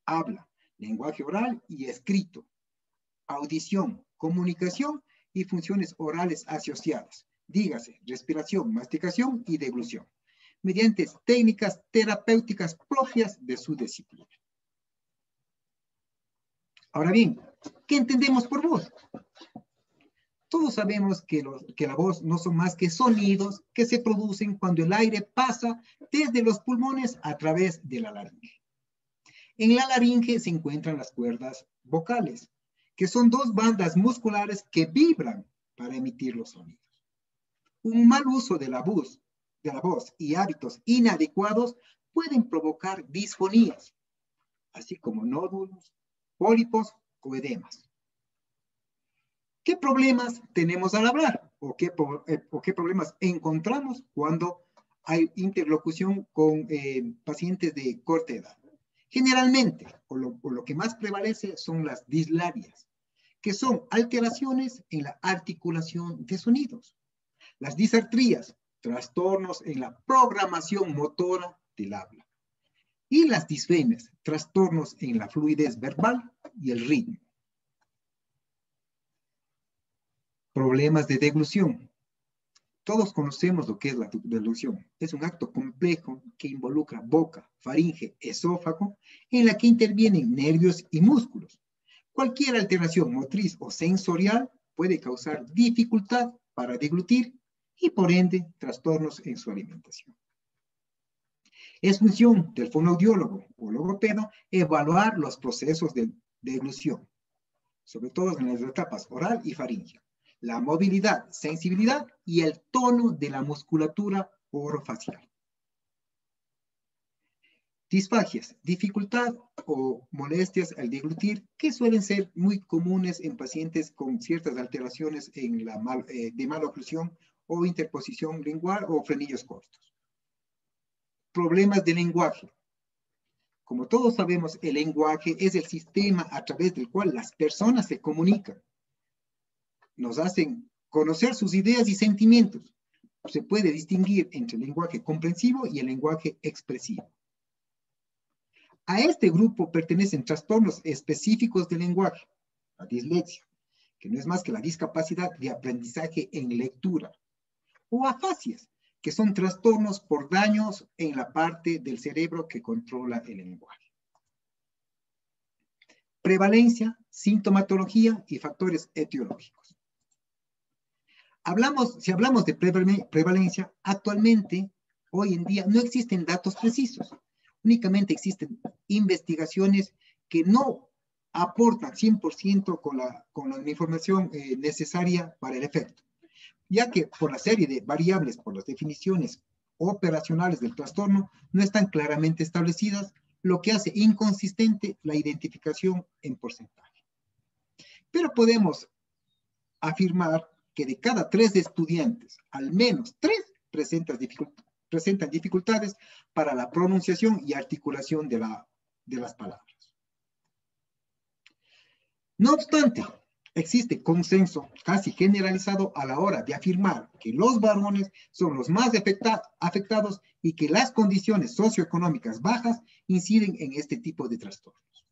habla, lenguaje oral y escrito, audición, comunicación y funciones orales asociadas, dígase, respiración, masticación y deglución, mediante técnicas terapéuticas propias de su disciplina. Ahora bien, ¿qué entendemos por voz? Todos sabemos que la voz no son más que sonidos que se producen cuando el aire pasa desde los pulmones a través de la laringe. En la laringe se encuentran las cuerdas vocales, que son dos bandas musculares que vibran para emitir los sonidos. Un mal uso de la voz y hábitos inadecuados pueden provocar disfonías, así como nódulos, pólipos o edemas. ¿Qué problemas tenemos al hablar? ¿O qué problemas encontramos cuando hay interlocución con pacientes de corta edad? Generalmente, o lo que más prevalece son las dislarias, que son alteraciones en la articulación de sonidos. Las disartrías, trastornos en la programación motora del habla. Y las disfemias, trastornos en la fluidez verbal y el ritmo. Problemas de deglución. Todos conocemos lo que es la deglución. Es un acto complejo que involucra boca, faringe, esófago, en la que intervienen nervios y músculos. Cualquier alteración motriz o sensorial puede causar dificultad para deglutir y por ende trastornos en su alimentación. Es función del fonoaudiólogo o logopeda evaluar los procesos de deglución, sobre todo en las etapas oral y faríngea, la movilidad, sensibilidad y el tono de la musculatura orofacial. Disfagias, dificultad o molestias al deglutir, que suelen ser muy comunes en pacientes con ciertas alteraciones en de maloclusión o interposición lingual o frenillos cortos. Problemas de lenguaje. Como todos sabemos, el lenguaje es el sistema a través del cual las personas se comunican. Nos hacen conocer sus ideas y sentimientos. Se puede distinguir entre el lenguaje comprensivo y el lenguaje expresivo. A este grupo pertenecen trastornos específicos del lenguaje, la dislexia, que no es más que la discapacidad de aprendizaje en lectura, o afasias, que son trastornos por daños en la parte del cerebro que controla el lenguaje. Prevalencia, sintomatología y factores etiológicos. Si hablamos de prevalencia, actualmente, hoy en día, no existen datos precisos. Únicamente existen investigaciones que no aportan 100% con la información necesaria para el efecto, ya que por la serie de variables, por las definiciones operacionales del trastorno, no están claramente establecidas, lo que hace inconsistente la identificación en porcentaje. Pero podemos afirmar que de cada 3 estudiantes, al menos 3 presentan dificultades para la pronunciación y articulación de las palabras. No obstante, existe consenso casi generalizado a la hora de afirmar que los varones son los más afectados y que las condiciones socioeconómicas bajas inciden en este tipo de trastornos.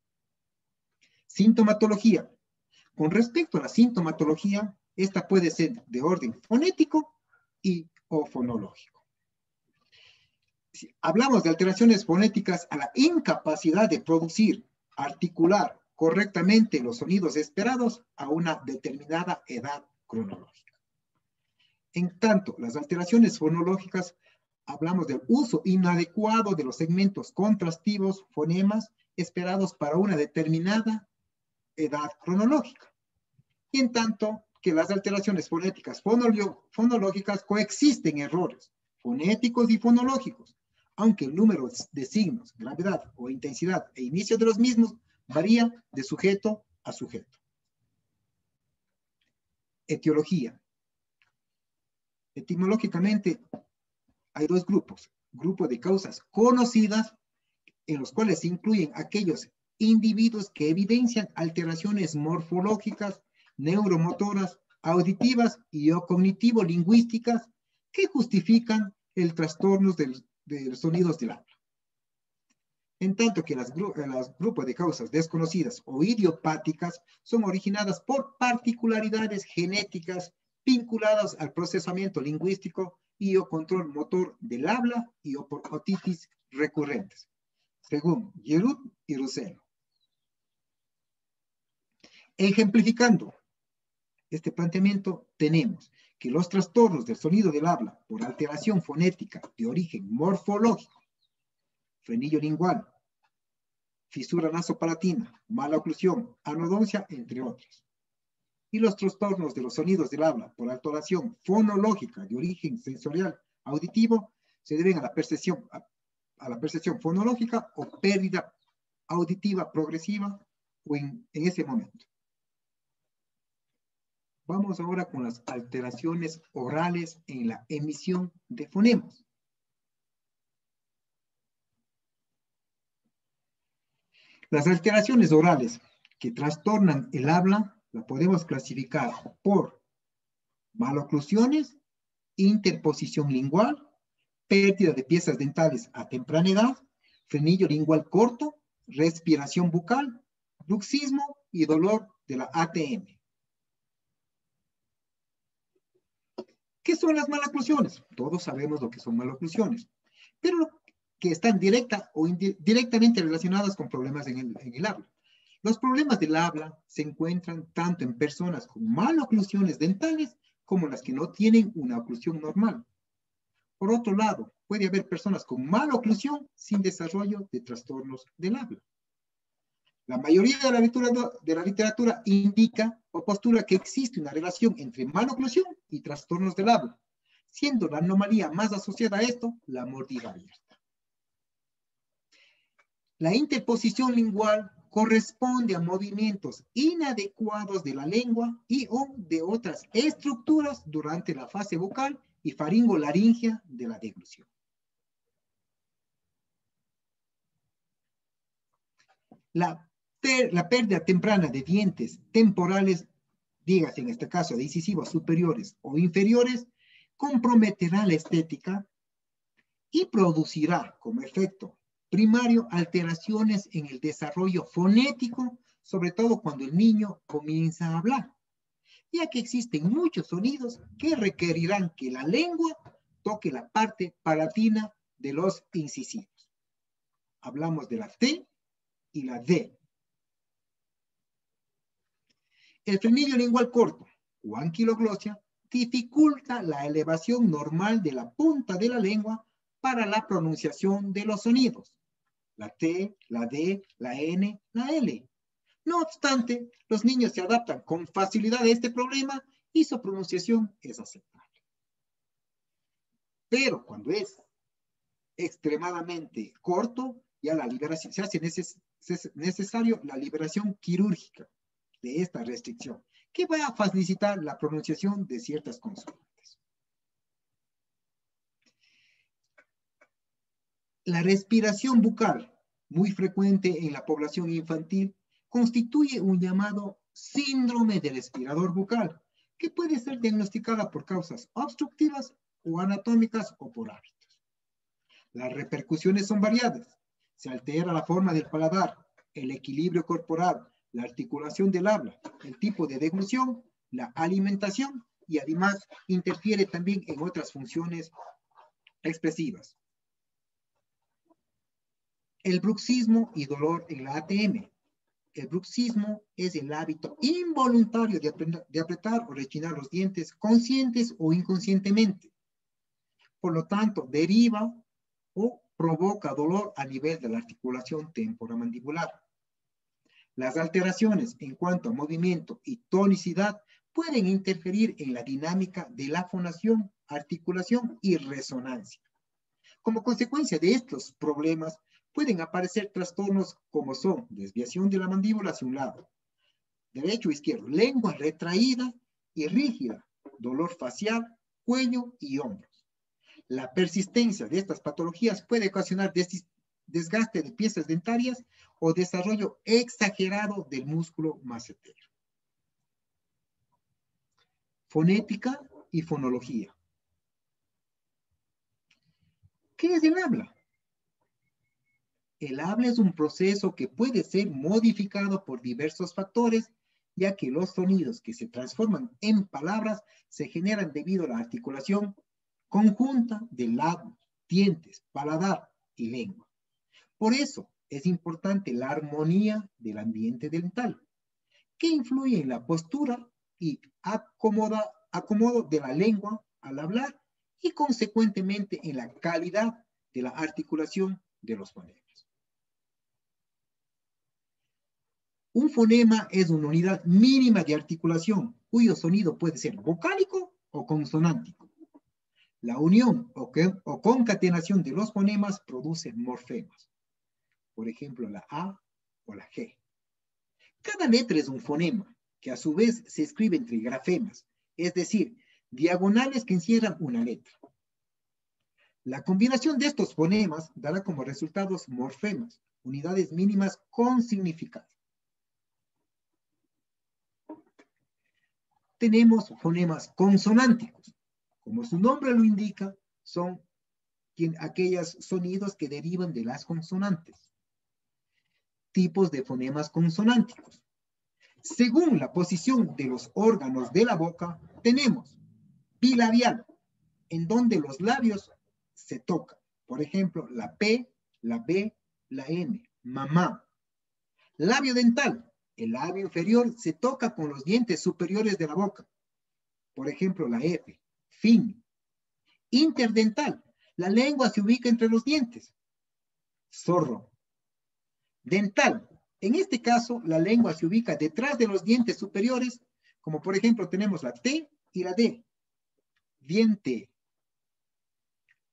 Sintomatología. Con respecto a la sintomatología, esta puede ser de orden fonético o fonológico. Si hablamos de alteraciones fonéticas a la incapacidad de producir, articular correctamente los sonidos esperados a una determinada edad cronológica. En tanto, las alteraciones fonológicas, hablamos del uso inadecuado de los segmentos contrastivos, fonemas, esperados para una determinada edad cronológica. Y en tanto que las alteraciones fonéticas fonológicas coexisten errores fonéticos y fonológicos, aunque el número de signos, gravedad o intensidad e inicio de los mismos varía de sujeto a sujeto. Etiología. Etimológicamente hay dos grupos. Grupo de causas conocidas, en los cuales se incluyen aquellos individuos que evidencian alteraciones morfológicas, neuromotoras, auditivas y o cognitivo-lingüísticas que justifican el trastorno de los sonidos del habla. En tanto que los grupos de causas desconocidas o idiopáticas son originadas por particularidades genéticas vinculadas al procesamiento lingüístico y o control motor del habla y o por otitis recurrentes, según Giroud y Rousseau. Ejemplificando este planteamiento, tenemos que los trastornos del sonido del habla por alteración fonética de origen morfológico, frenillo lingual, fisura nasopalatina, mala oclusión, anodoncia, entre otros. Y los trastornos de los sonidos del habla por alteración fonológica de origen sensorial auditivo se deben a la percepción fonológica o pérdida auditiva progresiva o en ese momento. Vamos ahora con las alteraciones orales en la emisión de fonemas. Las alteraciones orales que trastornan el habla la podemos clasificar por maloclusiones, interposición lingual, pérdida de piezas dentales a temprana edad, frenillo lingual corto, respiración bucal, bruxismo y dolor de la ATM. ¿Qué son las maloclusiones? Todos sabemos lo que son maloclusiones, pero que están directa o indirectamente relacionadas con problemas en el habla. Los problemas del habla se encuentran tanto en personas con maloclusiones dentales como las que no tienen una oclusión normal. Por otro lado, puede haber personas con maloclusión sin desarrollo de trastornos del habla. La mayoría de la literatura indica o postula que existe una relación entre maloclusión y trastornos del habla, siendo la anomalía más asociada a esto la mordida abierta. La interposición lingual corresponde a movimientos inadecuados de la lengua y o de otras estructuras durante la fase vocal y faringolaringea de la deglución. La pérdida temprana de dientes temporales, dígase en este caso de incisivos superiores o inferiores, comprometerá la estética y producirá como efecto primario alteraciones en el desarrollo fonético, sobre todo cuando el niño comienza a hablar, ya que existen muchos sonidos que requerirán que la lengua toque la parte palatina de los incisivos. Hablamos de la T y la D. El frenillo lingual corto o anquiloglosia dificulta la elevación normal de la punta de la lengua para la pronunciación de los sonidos. La T, la D, la N, la L. No obstante, los niños se adaptan con facilidad a este problema y su pronunciación es aceptable. Pero cuando es extremadamente corto, ya la liberación, se hace necesario la liberación quirúrgica de esta restricción, que va a facilitar la pronunciación de ciertas consonantes. La respiración bucal, muy frecuente en la población infantil, constituye un llamado síndrome del respirador bucal, que puede ser diagnosticada por causas obstructivas o anatómicas o por hábitos. Las repercusiones son variadas. Se altera la forma del paladar, el equilibrio corporal, la articulación del habla, el tipo de deglución, la alimentación y además interfiere también en otras funciones expresivas. El bruxismo y dolor en la ATM. El bruxismo es el hábito involuntario de apretar o rechinar los dientes conscientes o inconscientemente. Por lo tanto, deriva o provoca dolor a nivel de la articulación temporomandibular. Las alteraciones en cuanto a movimiento y tonicidad pueden interferir en la dinámica de la fonación, articulación y resonancia. Como consecuencia de estos problemas, pueden aparecer trastornos como son desviación de la mandíbula hacia un lado, derecho o izquierdo, lengua retraída y rígida, dolor facial, cuello y hombros. La persistencia de estas patologías puede ocasionar desgaste de piezas dentarias o desarrollo exagerado del músculo macetero. Fonética y fonología. ¿Qué es el habla? El habla es un proceso que puede ser modificado por diversos factores, ya que los sonidos que se transforman en palabras se generan debido a la articulación conjunta de labios, dientes, paladar y lengua. Por eso es importante la armonía del ambiente dental, que influye en la postura y acomodo de la lengua al hablar y consecuentemente en la calidad de la articulación de los fonemas. Un fonema es una unidad mínima de articulación cuyo sonido puede ser vocálico o consonántico. La unión o concatenación de los fonemas produce morfemas. Por ejemplo, la A o la G. Cada letra es un fonema, que a su vez se escribe entre grafemas, es decir, diagonales que encierran una letra. La combinación de estos fonemas dará como resultados morfemas, unidades mínimas con significado. Tenemos fonemas consonánticos. Como su nombre lo indica, son aquellos sonidos que derivan de las consonantes. Tipos de fonemas consonánticos. Según la posición de los órganos de la boca, tenemos bilabial, en donde los labios se tocan. Por ejemplo, la P, la B, la M, mamá. Labio dental. El labio inferior se toca con los dientes superiores de la boca. Por ejemplo, la F, fin. Interdental. La lengua se ubica entre los dientes. Zorro. Dental. En este caso, la lengua se ubica detrás de los dientes superiores, como por ejemplo tenemos la T y la D. Diente.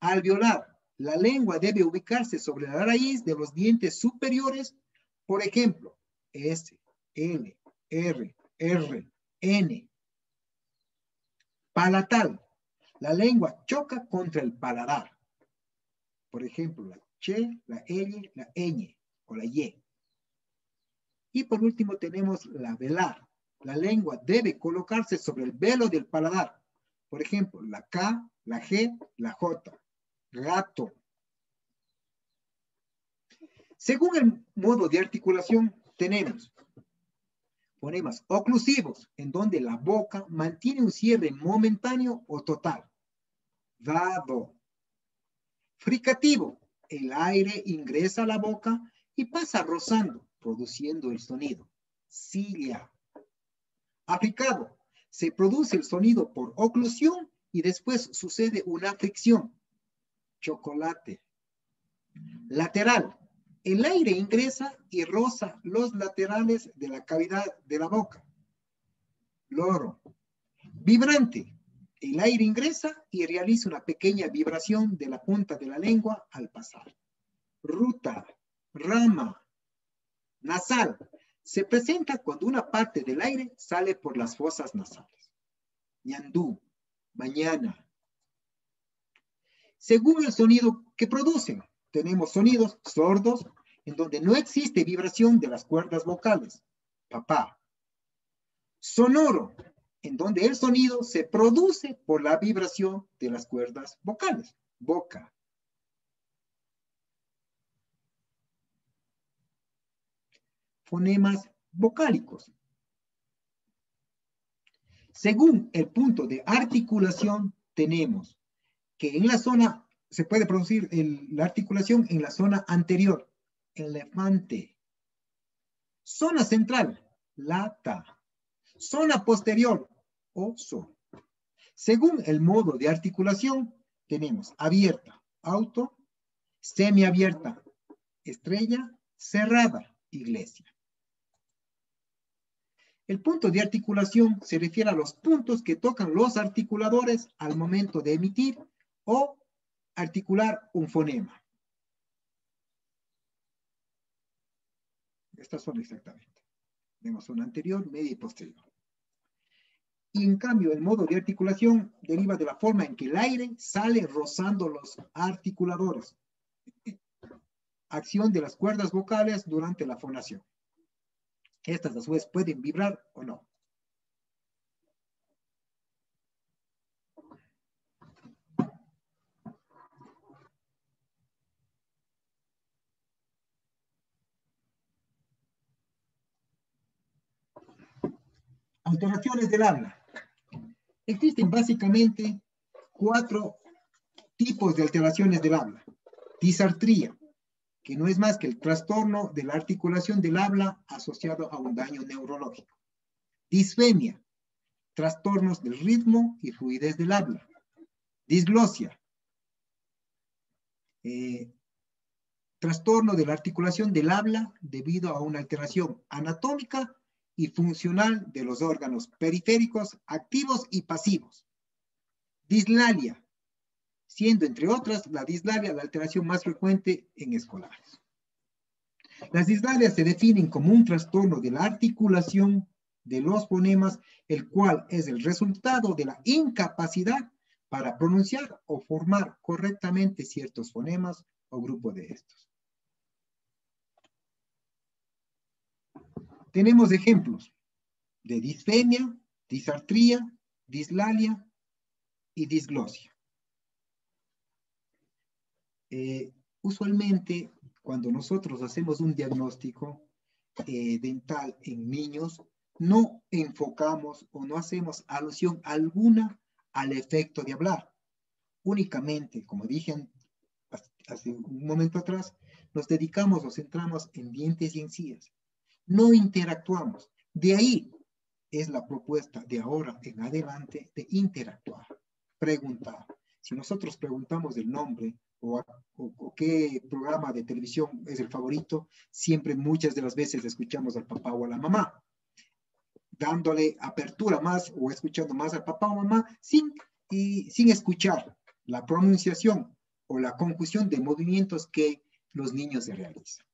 Alveolar. La lengua debe ubicarse sobre la raíz de los dientes superiores, por ejemplo, S, L, R, R, N. Palatal. La lengua choca contra el paladar. Por ejemplo, la Ch, la L, la Ñ o la Y. Y por último tenemos la velar. La lengua debe colocarse sobre el velo del paladar. Por ejemplo, la K, la G, la J. Gato. Según el modo de articulación, tenemos fonemas oclusivos, en donde la boca mantiene un cierre momentáneo o total. Dado. Fricativo. El aire ingresa a la boca y pasa rozando, produciendo el sonido. Cilia. Africado. Se produce el sonido por oclusión y después sucede una fricción. Chocolate. Lateral. El aire ingresa y roza los laterales de la cavidad de la boca. Loro. Vibrante. El aire ingresa y realiza una pequeña vibración de la punta de la lengua al pasar. Ruta. Rama. Nasal. Se presenta cuando una parte del aire sale por las fosas nasales. Ñandú. Mañana. Según el sonido que producen, tenemos sonidos sordos en donde no existe vibración de las cuerdas vocales. Papá. Sonoro, en donde el sonido se produce por la vibración de las cuerdas vocales. Boca. Fonemas vocálicos. Según el punto de articulación, tenemos que en la zona, se puede producir la articulación en la zona anterior, elefante. Zona central, lata. Zona posterior, oso. Según el modo de articulación, tenemos abierta, auto, semiabierta, estrella, cerrada, iglesia. El punto de articulación se refiere a los puntos que tocan los articuladores al momento de emitir o articular un fonema. Estas son exactamente. Tenemos una anterior, media y posterior. Y en cambio, el modo de articulación deriva de la forma en que el aire sale rozando los articuladores. Acción de las cuerdas vocales durante la fonación. Estas a su vez pueden vibrar o no. Alteraciones del habla. Existen básicamente 4 tipos de alteraciones del habla. Disartría, que no es más que el trastorno de la articulación del habla asociado a un daño neurológico. Disfemia, trastornos del ritmo y fluidez del habla. Disglosia, trastorno de la articulación del habla debido a una alteración anatómica y funcional de los órganos periféricos activos y pasivos. Dislalia, siendo entre otras la dislalia la alteración más frecuente en escolares. Las dislalias se definen como un trastorno de la articulación de los fonemas, el cual es el resultado de la incapacidad para pronunciar o formar correctamente ciertos fonemas o grupo de estos. Tenemos ejemplos de disfemia, disartría, dislalia y disglosia. Usualmente, cuando nosotros hacemos un diagnóstico dental en niños, no enfocamos o no hacemos alusión alguna al efecto de hablar. Únicamente, como dije hace un momento atrás, nos dedicamos o centramos en dientes y encías. No interactuamos. De ahí es la propuesta de ahora en adelante de interactuar, preguntar. Si nosotros preguntamos el nombre o qué programa de televisión es el favorito, siempre muchas de las veces escuchamos al papá o a la mamá, dándole apertura más o escuchando más al papá o mamá sin escuchar la pronunciación o la conjunción de movimientos que los niños realizan.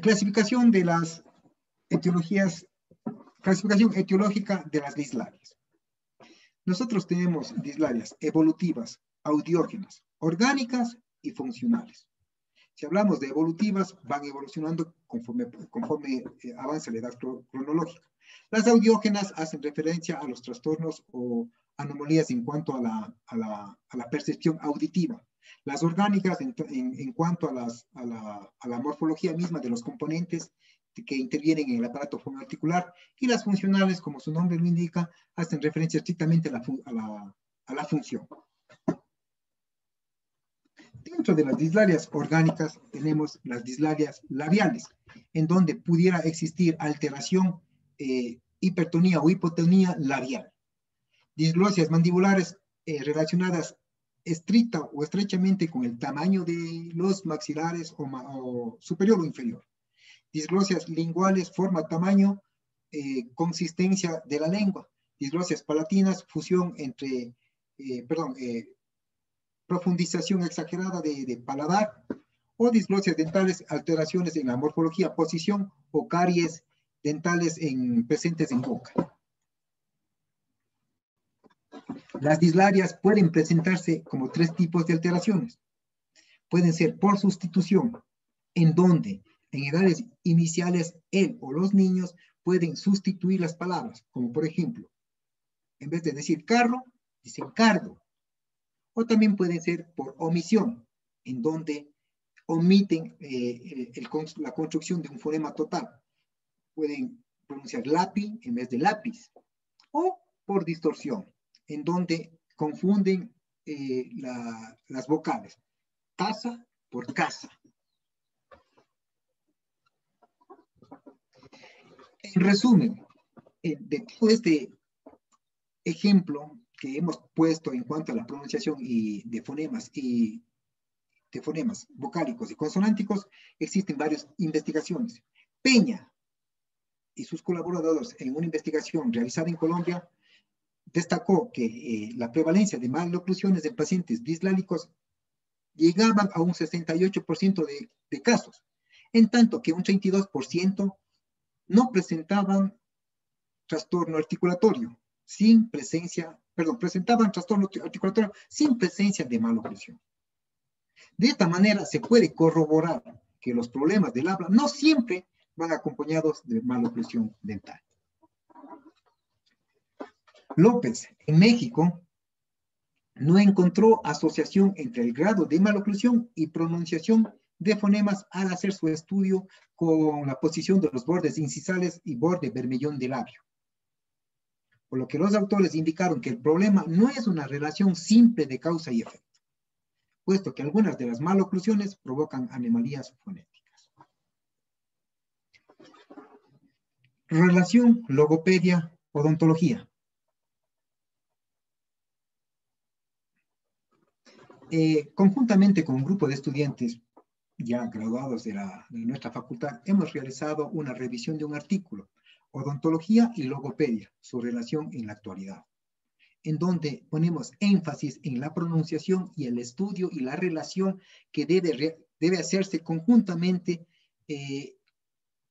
Clasificación de las etiologías, clasificación etiológica de las dislalias. Nosotros tenemos dislalias evolutivas, audiógenas, orgánicas y funcionales. Si hablamos de evolutivas, van evolucionando conforme avanza la edad cronológica. Las audiógenas hacen referencia a los trastornos o anomalías en cuanto a la percepción auditiva. Las orgánicas en cuanto a la morfología misma de los componentes que intervienen en el aparato fonoarticular, y las funcionales, como su nombre lo indica, hacen referencia estrictamente a la función. Dentro de las dislalias orgánicas tenemos las dislalias labiales, en donde pudiera existir alteración, hipertonía o hipotonía labial. Disglosias mandibulares relacionadas estricta o estrechamente con el tamaño de los maxilares o superior o inferior. Disglosias linguales, forma, tamaño, consistencia de la lengua. Disglosias palatinas, fusión entre, profundización exagerada de paladar. O disglosias dentales, alteraciones en la morfología, posición o caries dentales presentes en boca. Las dislalias pueden presentarse como 3 tipos de alteraciones. Pueden ser por sustitución, en donde en edades iniciales él o los niños pueden sustituir las palabras, como por ejemplo, en vez de decir carro, dicen cardo. O también pueden ser por omisión, en donde omiten la construcción de un fonema total. Pueden pronunciar lápiz en vez de lápiz. O por distorsión, en donde confunden las vocales. Casa por casa. En resumen, de todo este ejemplo que hemos puesto en cuanto a la pronunciación y de fonemas vocálicos y consonánticos, existen varias investigaciones. Peña y sus colaboradores en una investigación realizada en Colombia destacó que la prevalencia de maloclusiones en pacientes dislálicos llegaban a un 68% de casos, en tanto que un 32% no presentaban trastorno articulatorio, presentaban trastorno articulatorio sin presencia de maloclusión. De esta manera se puede corroborar que los problemas del habla no siempre van acompañados de maloclusión dental. López, en México, no encontró asociación entre el grado de maloclusión y pronunciación de fonemas al hacer su estudio con la posición de los bordes incisales y borde bermellón del labio. Por lo que los autores indicaron que el problema no es una relación simple de causa y efecto, puesto que algunas de las maloclusiones provocan anomalías fonéticas. Relación logopedia-odontología. Conjuntamente con un grupo de estudiantes ya graduados de nuestra facultad, hemos realizado una revisión de un artículo, Odontología y Logopedia, su relación en la actualidad, en donde ponemos énfasis en la pronunciación y el estudio y la relación que debe hacerse conjuntamente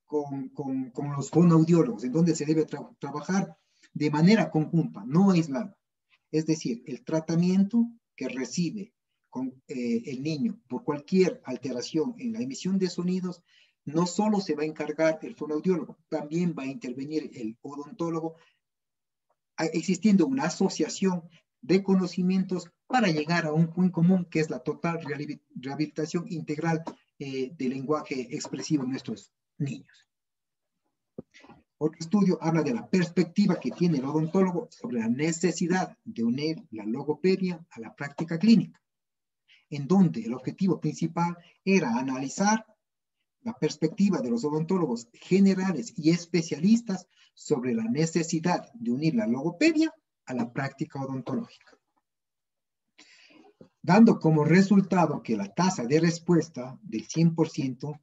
con los fonoaudiólogos, en donde se debe trabajar de manera conjunta, no aislada. Es decir, el tratamiento que recibe el niño por cualquier alteración en la emisión de sonidos, no solo se va a encargar el fonoaudiólogo, también va a intervenir el odontólogo, existiendo una asociación de conocimientos para llegar a un punto común que es la total rehabilitación integral del lenguaje expresivo de nuestros niños. Otro estudio habla de la perspectiva que tiene el odontólogo sobre la necesidad de unir la logopedia a la práctica clínica, en donde el objetivo principal era analizar la perspectiva de los odontólogos generales y especialistas sobre la necesidad de unir la logopedia a la práctica odontológica, dando como resultado que la tasa de respuesta del 100%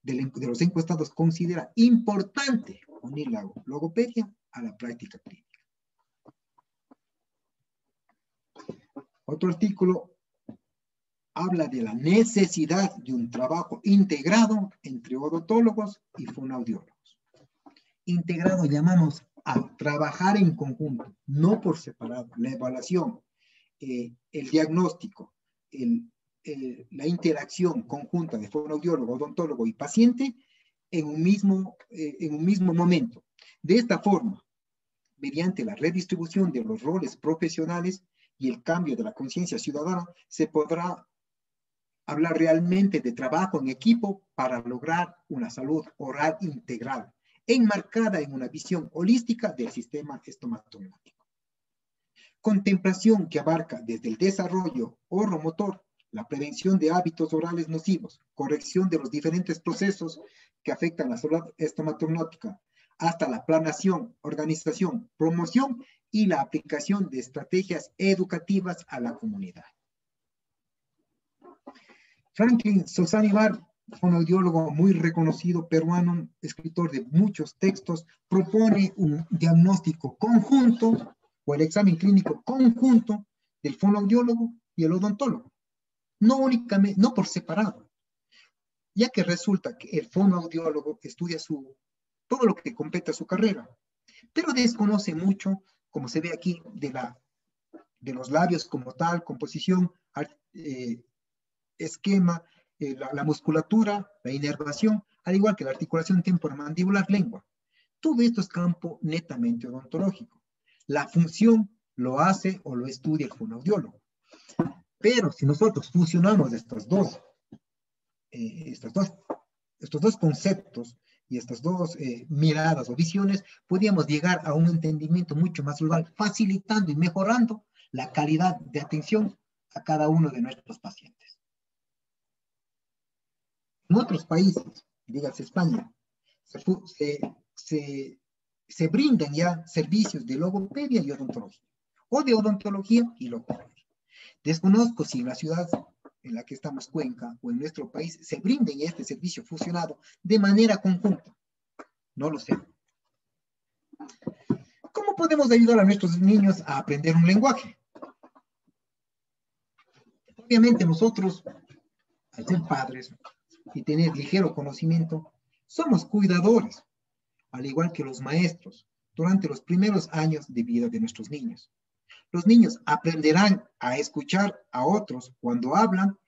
de los encuestados considera importante unir la logopedia a la práctica clínica. Otro artículo habla de la necesidad de un trabajo integrado entre odontólogos y fonoaudiólogos. Integrado llamamos a trabajar en conjunto, no por separado. La evaluación, el diagnóstico, la interacción conjunta de fonoaudiólogo, odontólogo y paciente en un mismo momento. De esta forma, mediante la redistribución de los roles profesionales y el cambio de la conciencia ciudadana, se podrá hablar realmente de trabajo en equipo para lograr una salud oral integral, enmarcada en una visión holística del sistema estomatognático. Contemplación que abarca desde el desarrollo oromotor, la prevención de hábitos orales nocivos, corrección de los diferentes procesos que afectan la salud estomatognática, hasta la planeación, organización, promoción y la aplicación de estrategias educativas a la comunidad. Franklin Sozanibar, fonoaudiólogo muy reconocido peruano, escritor de muchos textos, propone un diagnóstico conjunto o el examen clínico conjunto del fonoaudiólogo y el odontólogo, no únicamente, no por separado, ya que resulta que el fonoaudiólogo estudia todo lo que compete a su carrera, pero desconoce mucho, como se ve aquí, de los labios como tal, composición, esquema, la musculatura, la inervación, al igual que la articulación temporomandibular, lengua. Todo esto es campo netamente odontológico. La función lo hace o lo estudia el fonoaudiólogo. Pero si nosotros fusionamos estos dos conceptos, y estas dos miradas o visiones, podíamos llegar a un entendimiento mucho más global, facilitando y mejorando la calidad de atención a cada uno de nuestros pacientes. En otros países, dígase España, se brindan ya servicios de logopedia y odontología, o de odontología y logopedia. Desconozco si en la ciudad en la que estamos, Cuenca, o en nuestro país, se brinden este servicio fusionado de manera conjunta. No lo sé. ¿Cómo podemos ayudar a nuestros niños a aprender un lenguaje? Obviamente nosotros, al ser padres y tener ligero conocimiento, somos cuidadores, al igual que los maestros, durante los primeros años de vida de nuestros niños. Los niños aprenderán a escuchar a otros cuando hablan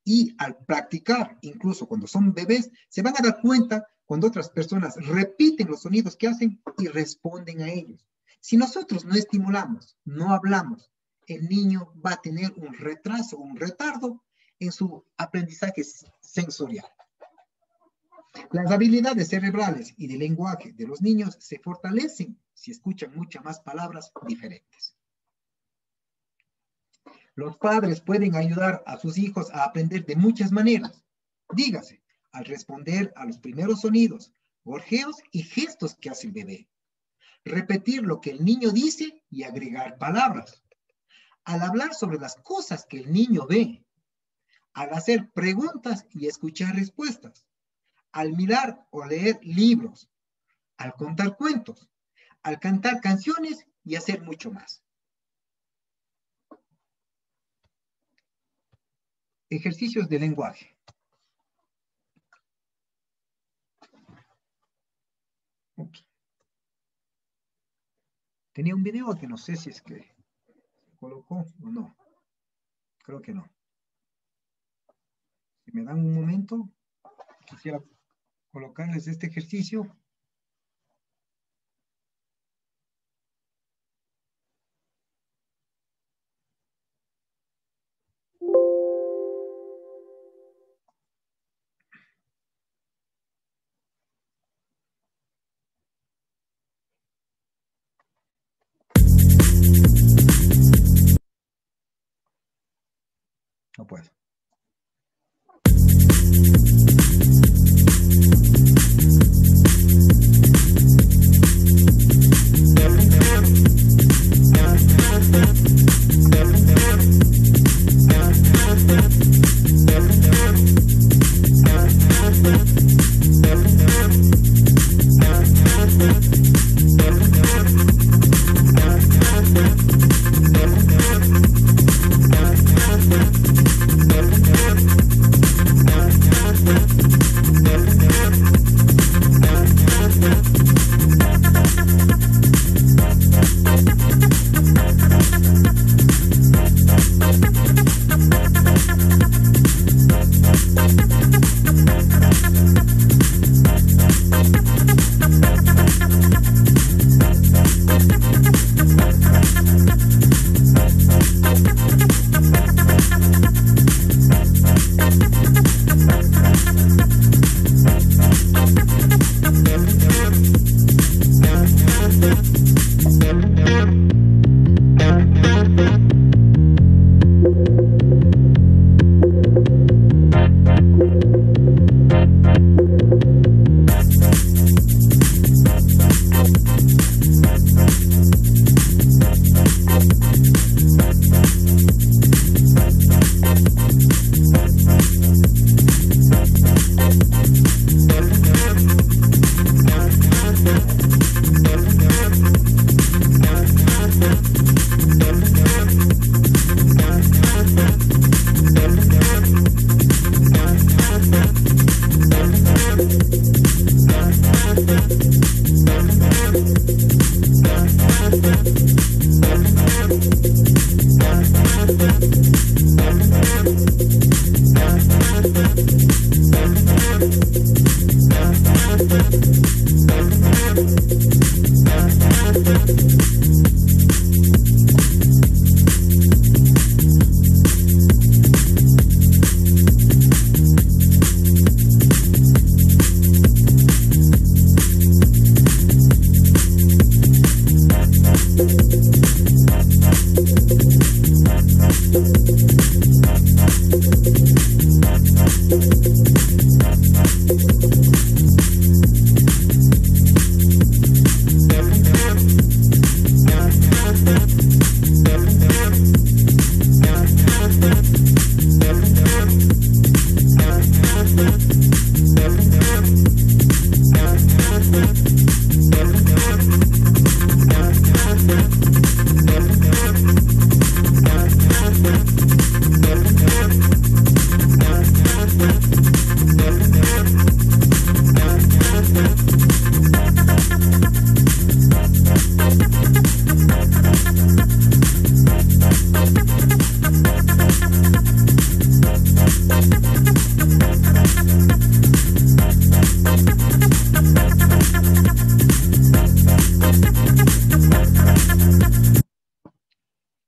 y al practicar, incluso cuando son bebés, se van a dar cuenta cuando otras personas repiten los sonidos que hacen y responden a ellos. Si nosotros no estimulamos, no hablamos, el niño va a tener un retraso, un retardo en su aprendizaje sensorial. Las habilidades cerebrales y de lenguaje de los niños se fortalecen si escuchan muchas más palabras diferentes. Los padres pueden ayudar a sus hijos a aprender de muchas maneras. Dígase, al responder a los primeros sonidos, gorjeos y gestos que hace el bebé. Repetir lo que el niño dice y agregar palabras. Al hablar sobre las cosas que el niño ve. Al hacer preguntas y escuchar respuestas. Al mirar o leer libros. Al contar cuentos. Al cantar canciones y hacer mucho más. Ejercicios de lenguaje. Ups. Tenía un video que no sé si es que se colocó o no. Creo que no. Si me dan un momento, quisiera colocarles este ejercicio. No puedo.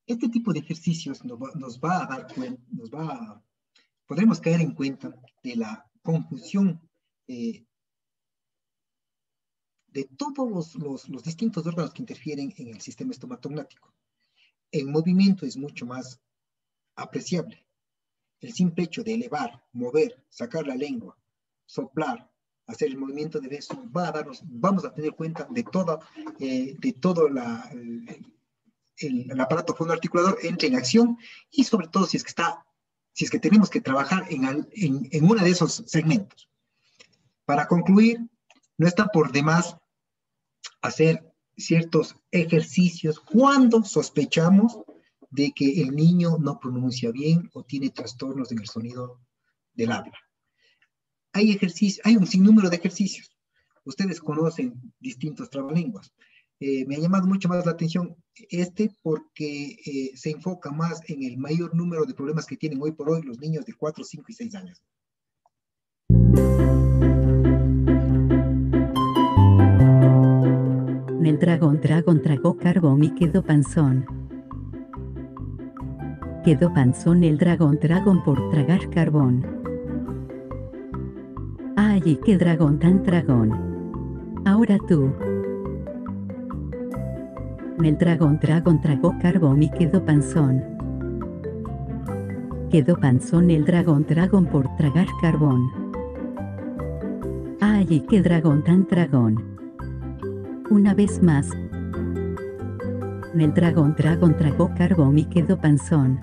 Este tipo de ejercicios nos va a dar cuenta, podremos caer en cuenta de la conjunción de todos los distintos órganos que interfieren en el sistema estomatognático. El movimiento es mucho más apreciable. El simple hecho de elevar, mover, sacar la lengua, soplar, hacer el movimiento de beso, vamos a tener cuenta de todo el aparato fonoarticulador entra en acción, y sobre todo si es que tenemos que trabajar en uno de esos segmentos. Para concluir, no está por demás hacer ciertos ejercicios cuando sospechamos de que el niño no pronuncia bien o tiene trastornos en el sonido del habla. Hay un sinnúmero de ejercicios. Ustedes conocen distintos trabalenguas. Me ha llamado mucho más la atención porque se enfoca más en el mayor número de problemas que tienen hoy por hoy los niños de 4, 5 y 6 años. El dragón tragó carbón y quedó panzón. Quedó panzón el dragón por tragar carbón. Ay, qué dragón tan dragón. Ahora tú. El dragón tragó carbón y quedó panzón. Quedó panzón el dragón por tragar carbón. Ay, qué dragón tan dragón. Una vez más. El dragón tragó carbón y quedó panzón.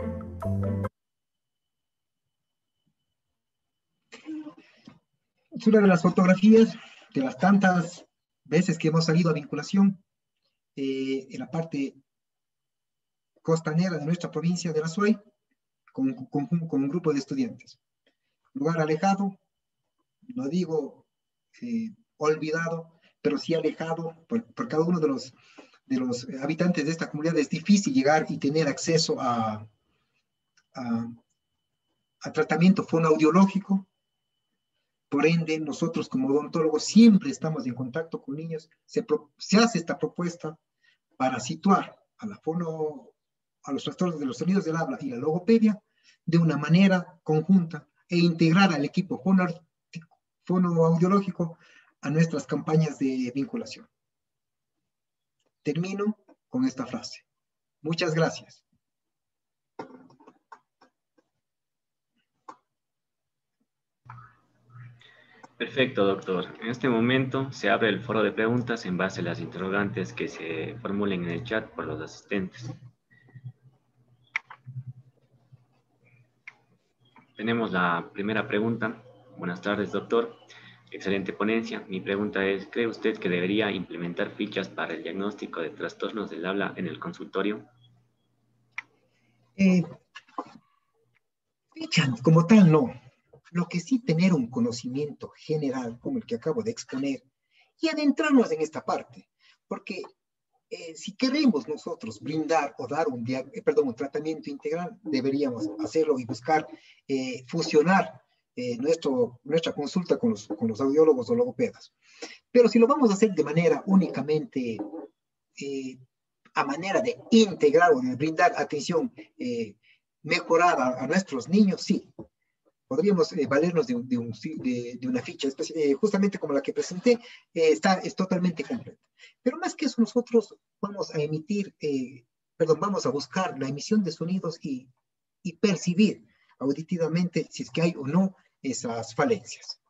Es una de las fotografías de las tantas veces que hemos salido a vinculación en la parte costanera de nuestra provincia de La Suay, con un grupo de estudiantes. Lugar alejado, no digo olvidado, pero sí alejado por cada uno de los habitantes de esta comunidad. Es difícil llegar y tener acceso a tratamiento fonoaudiológico. Por ende, nosotros como odontólogos siempre estamos en contacto con niños. Se hace esta propuesta para situar a los trastornos de los sonidos del habla y la logopedia de una manera conjunta e integrar al equipo fonoaudiológico a nuestras campañas de vinculación. Termino con esta frase. Muchas gracias. Perfecto, doctor. En este momento se abre el foro de preguntas en base a las interrogantes que se formulen en el chat por los asistentes. Tenemos la primera pregunta. Buenas tardes, doctor. Excelente ponencia. Mi pregunta es, ¿cree usted que debería implementar fichas para el diagnóstico de trastornos del habla en el consultorio? Fichas como tal, no. Lo que sí, tener un conocimiento general como el que acabo de exponer y adentrarnos en esta parte, porque si queremos nosotros brindar o dar un tratamiento integral, deberíamos hacerlo y buscar fusionar nuestra consulta con los audiólogos o logopedas. Pero si lo vamos a hacer de manera únicamente a manera de integrar o de brindar atención mejorada a nuestros niños, sí. Podríamos valernos de una ficha, justamente como la que presenté, es totalmente completa. Pero más que eso, nosotros vamos a buscar la emisión de sonidos y y percibir auditivamente si es que hay o no esas falencias.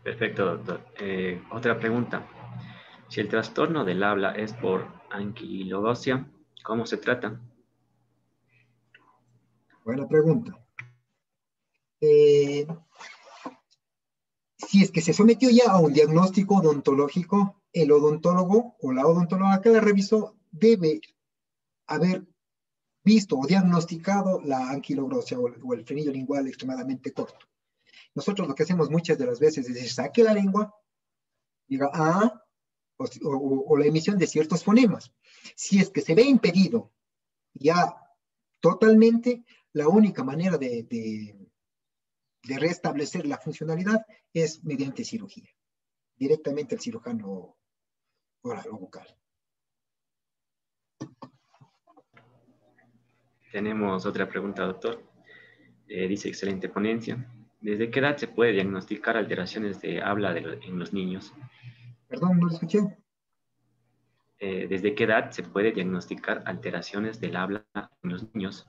Perfecto, doctor. Otra pregunta. Si el trastorno del habla es por anquilogosia, ¿cómo se trata? Buena pregunta. Si es que se sometió ya a un diagnóstico odontológico, el odontólogo o la odontóloga que la revisó debe haber visto o diagnosticado la anquilogrosia o el frenillo lingual extremadamente corto. Nosotros lo que hacemos muchas de las veces es decir, saque la lengua, diga ah, o la emisión de ciertos fonemas. Si es que se ve impedido ya totalmente, la única manera de restablecer la funcionalidad es mediante cirugía, directamente al cirujano oral o bucal. Tenemos otra pregunta, doctor. Dice, excelente ponencia. ¿Desde qué edad se puede diagnosticar alteraciones de habla en los niños? Perdón, no lo escuché. ¿Desde qué edad se puede diagnosticar alteraciones del habla en los niños?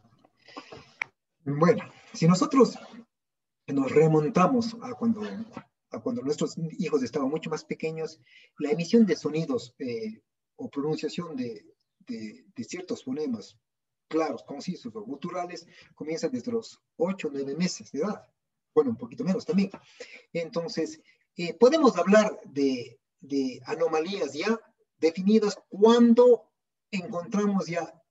Bueno, si nosotros nos remontamos a cuando nuestros hijos estaban mucho más pequeños, la emisión de sonidos o pronunciación de ciertos fonemas claros, concisos o guturales comienza desde los 8 o 9 meses de edad. Bueno, un poquito menos también. Entonces, podemos hablar de anomalías ya definidas cuando encontramos ya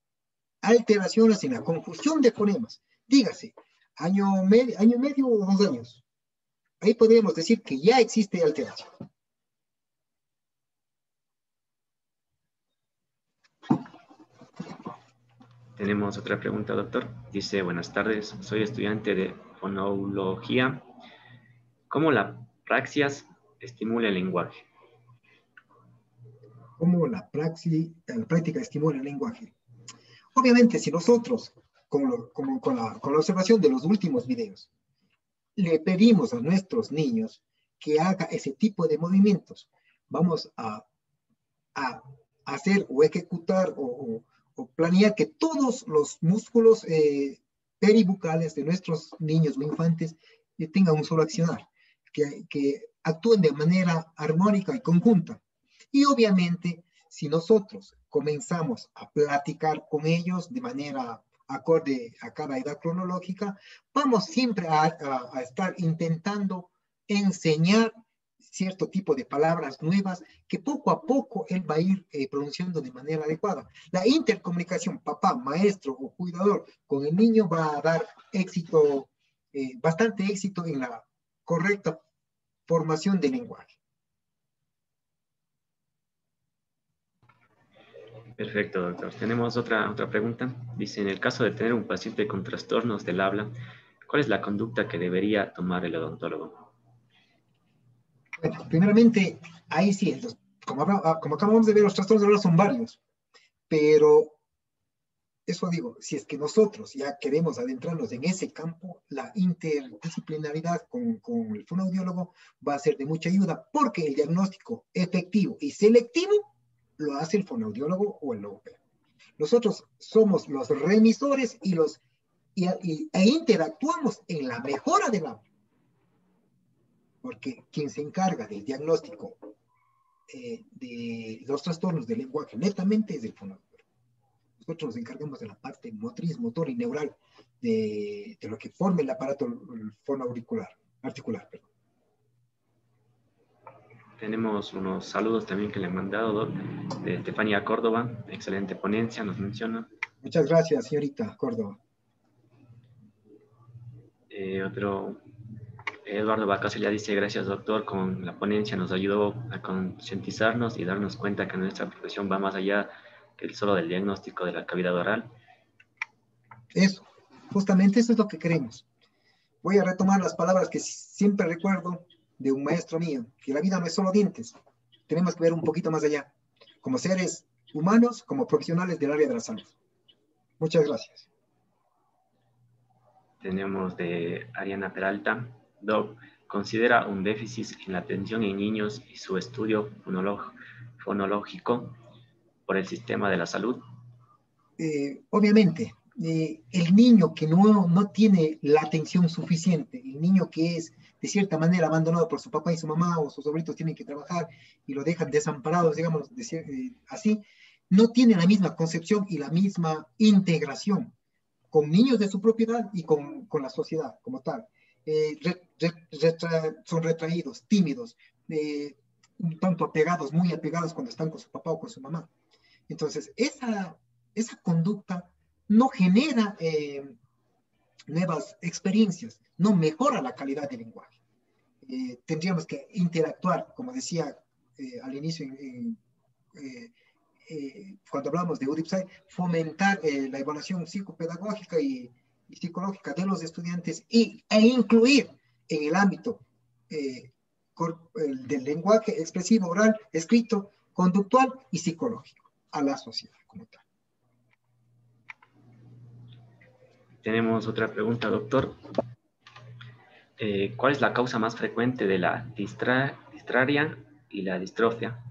alteraciones en la conjunción de fonemas. Dígase, año y medio o 2 años. Ahí podríamos decir que ya existe alteración. Tenemos otra pregunta, doctor. Dice, buenas tardes, soy estudiante de fonología. ¿Cómo la praxias estimula el lenguaje? ¿Cómo la práctica estimula el lenguaje? Obviamente, si nosotros, con la observación de los últimos videos, le pedimos a nuestros niños que haga ese tipo de movimientos, vamos a hacer o ejecutar o planear que todos los músculos peribucales de nuestros niños o infantes tengan un solo accionar, que actúen de manera armónica y conjunta. Y obviamente, si nosotros comenzamos a platicar con ellos de manera acorde a cada edad cronológica, vamos siempre a estar intentando enseñar cierto tipo de palabras nuevas que poco a poco él va a ir pronunciando de manera adecuada. La intercomunicación papá, maestro o cuidador con el niño va a dar éxito, bastante éxito en la correcta formación del lenguaje. Perfecto, doctor. Tenemos otra pregunta. Dice, en el caso de tener un paciente con trastornos del habla, ¿cuál es la conducta que debería tomar el odontólogo? Bueno, primeramente, ahí sí, como acabamos de ver, los trastornos del habla son varios, pero eso digo, si es que nosotros ya queremos adentrarnos en ese campo, la interdisciplinaridad con el fonoaudiólogo va a ser de mucha ayuda, porque el diagnóstico efectivo y selectivo lo hace el fonoaudiólogo o el logopeda. Nosotros somos los remisores e interactuamos en la mejora del habla, porque quien se encarga del diagnóstico de los trastornos del lenguaje netamente es el fonoaudiólogo. Nosotros nos encargamos de la parte motriz, motor y neural de lo que forma el aparato fonoauricular, articular, perdón. Tenemos unos saludos también que le han mandado, Doc, de Estefanía Córdoba. Excelente ponencia, nos menciona. Muchas gracias, señorita Córdoba. Otro, Eduardo Bacasella dice, gracias, doctor, con la ponencia nos ayudó a concientizarnos y darnos cuenta que nuestra profesión va más allá que solo del diagnóstico de la cavidad oral. Eso, justamente eso es lo que queremos. Voy a retomar las palabras que siempre recuerdo de un maestro mío, que la vida no es solo dientes, tenemos que ver un poquito más allá, como seres humanos, como profesionales del área de la salud. Muchas gracias. Tenemos de Ariana Peralta. Doc, ¿considera un déficit en la atención en niños y su estudio fonológico por el sistema de la salud? obviamente, el niño que no tiene la atención suficiente, el niño que es de cierta manera abandonado por su papá y su mamá, o sus abuelitos tienen que trabajar y lo dejan desamparados, digamos, así, no tiene la misma concepción y la misma integración con niños de su propiedad y con la sociedad como tal. Son retraídos, tímidos, un tanto apegados, muy apegados cuando están con su papá o con su mamá. Entonces, esa conducta no genera nuevas experiencias, no mejora la calidad del lenguaje. Tendríamos que interactuar, como decía al inicio, cuando hablamos de UDIPSAI, fomentar la evaluación psicopedagógica y psicológica de los estudiantes e incluir en el ámbito del lenguaje expresivo, oral, escrito, conductual y psicológico a la sociedad como tal. Tenemos otra pregunta, doctor. ¿Cuál es la causa más frecuente de la disraria y la distrofia?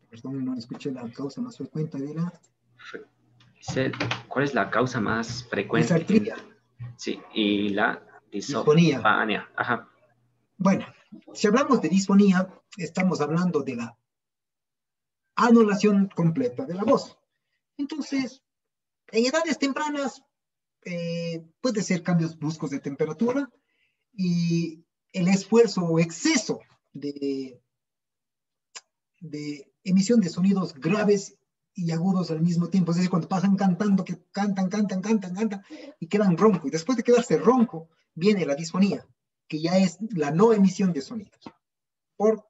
Perdón, no escuché la causa más frecuente de la... ¿Cuál es la causa más frecuente? Disartria. Sí, y la disfonía. Ajá. Bueno, si hablamos de disfonía, estamos hablando de la anulación completa de la voz. Entonces, en edades tempranas, puede ser cambios bruscos de temperatura y el esfuerzo o exceso de emisión de sonidos graves y agudos al mismo tiempo. Es decir, cuando pasan cantando, que cantan y quedan ronco. Y después de quedarse ronco, viene la disfonía, que ya es la no emisión de sonidos por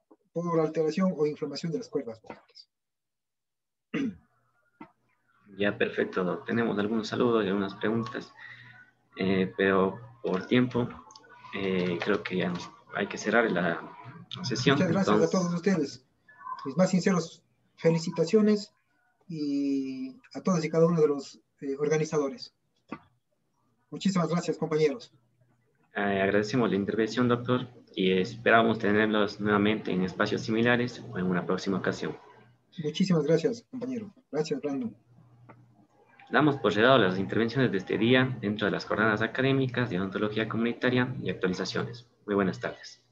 alteración o inflamación de las cuerdas vocales. Ya, perfecto, doc. Tenemos algunos saludos y algunas preguntas, pero por tiempo creo que ya hay que cerrar la sesión. Muchas gracias a todos ustedes. Mis más sinceros felicitaciones y a todos y cada uno de los organizadores. Muchísimas gracias, compañeros. Agradecemos la intervención, doctor, y esperamos tenerlos nuevamente en espacios similares o en una próxima ocasión. Muchísimas gracias, compañero. Gracias, Brandon. Damos por cerrado las intervenciones de este día dentro de las jornadas académicas de odontología comunitaria y actualizaciones. Muy buenas tardes.